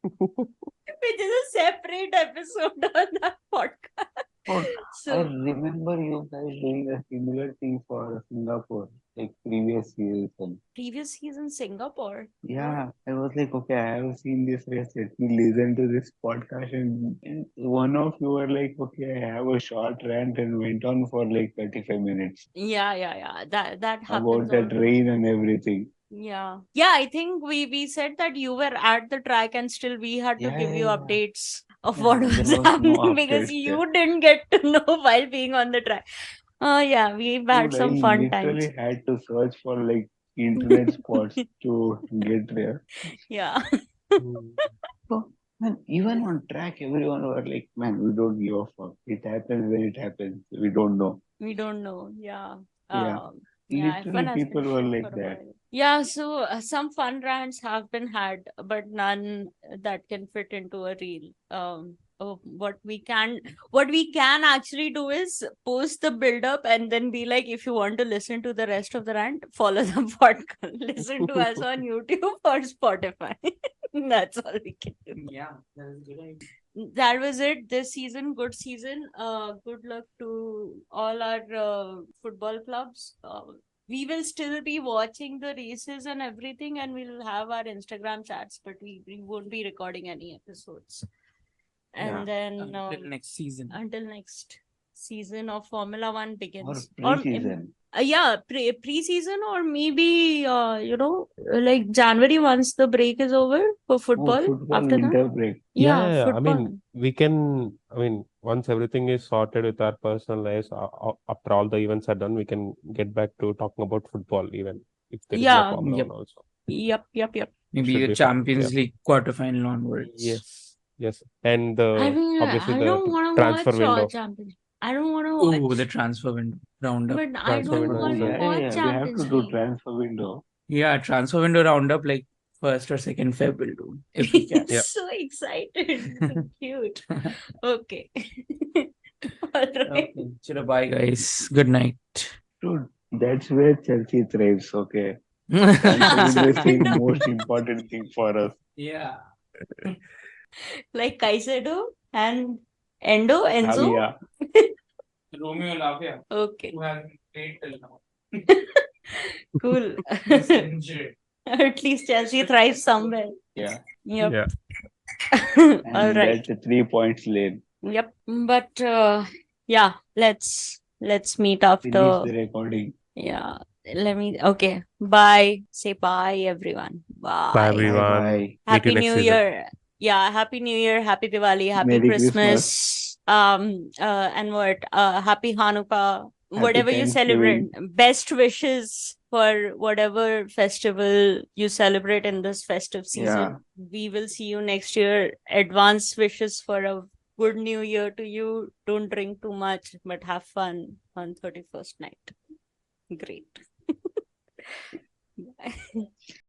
which is a separate episode on that podcast. Oh, I So remember you guys doing a similar thing for Singapore, like previous season. previous season Singapore. Yeah, I was like, okay, I have seen this race. Let me listen to this podcast. And one of you were like, okay, I have a short rant and went on for like 35 minutes Yeah. That about happens. that rain and everything. Yeah. I think we said that you were at the track and still we had to Yeah, give you yeah. updates of Yeah, what there was was no happening because updates you didn't get to know while being on the track. Yeah, we've had Dude, some I fun literally times. had to search for like internet spots to get there. Yeah. So, man, even on track, everyone were like, man, we don't give a fuck. It happens when it happens. We don't know. We don't know. Yeah. Yeah. Yeah, Literally, F1 has been people were shit like for a that. while. Yeah, so some fun rants have been had, but none that can fit into a reel. What we can actually do is post the build up and then be like, if you want to listen to the rest of the rant, follow the podcast. Listen to us on YouTube or Spotify. That's all we can do. Yeah, that is a good idea. That was it this season. Good season. Good luck to all our football clubs. We will still be watching the races and everything, and we'll have our Instagram chats, but we won't be recording any episodes. And then Until next season. until next season of Formula One Or begins. pre-season. Yeah, pre-season or maybe like January once the break is over for football. Football After that, winter break. yeah, I football. mean, we can. I mean, once everything is sorted with our personal lives, after all the events are done, we can get back to talking about football, even if there is Yeah. no Formula Yep. One also. Yep. Maybe Should the be fine, Champions League quarterfinal onwards. Yes, and I mean, obviously I the don't want to transfer watch window. Champions. I don't want to watch. Oh, the transfer window roundup. But I transfer don't window want is to there. watch We have Champions to do League. transfer window. Yeah, transfer window roundup like 1st or 2nd Feb will do if we can. Yeah. So excited. So cute. Okay. All right. Okay. Chalo, bye guys. Good night. Dude, that's where Chelsea thrives, okay? Transfer window is the most important thing for us. Yeah. Like Caicedo and Enzo. Lavia. Romeo Lavia, Okay. who hasn't played till now. Cool. He's injured. At least Chelsea thrives somewhere. Yeah. Yep. Yeah. And All right. that's a 3 points lead. Yep. But yeah, let's meet after. Finish the recording. Yeah. Okay. Bye. Say bye, everyone. Bye. Bye, everyone. Bye. Meet Happy you next New season. Year. Yeah, Happy New Year, Happy Diwali, Happy Merry Christmas. And what? Happy Hanukkah. Happy Whatever you celebrate. Thanksgiving. Best wishes for whatever festival you celebrate in this festive season. Yeah. We will see you next year. Advance wishes for a good new year to you. Don't drink too much, but have fun on 31st night. Great. Bye.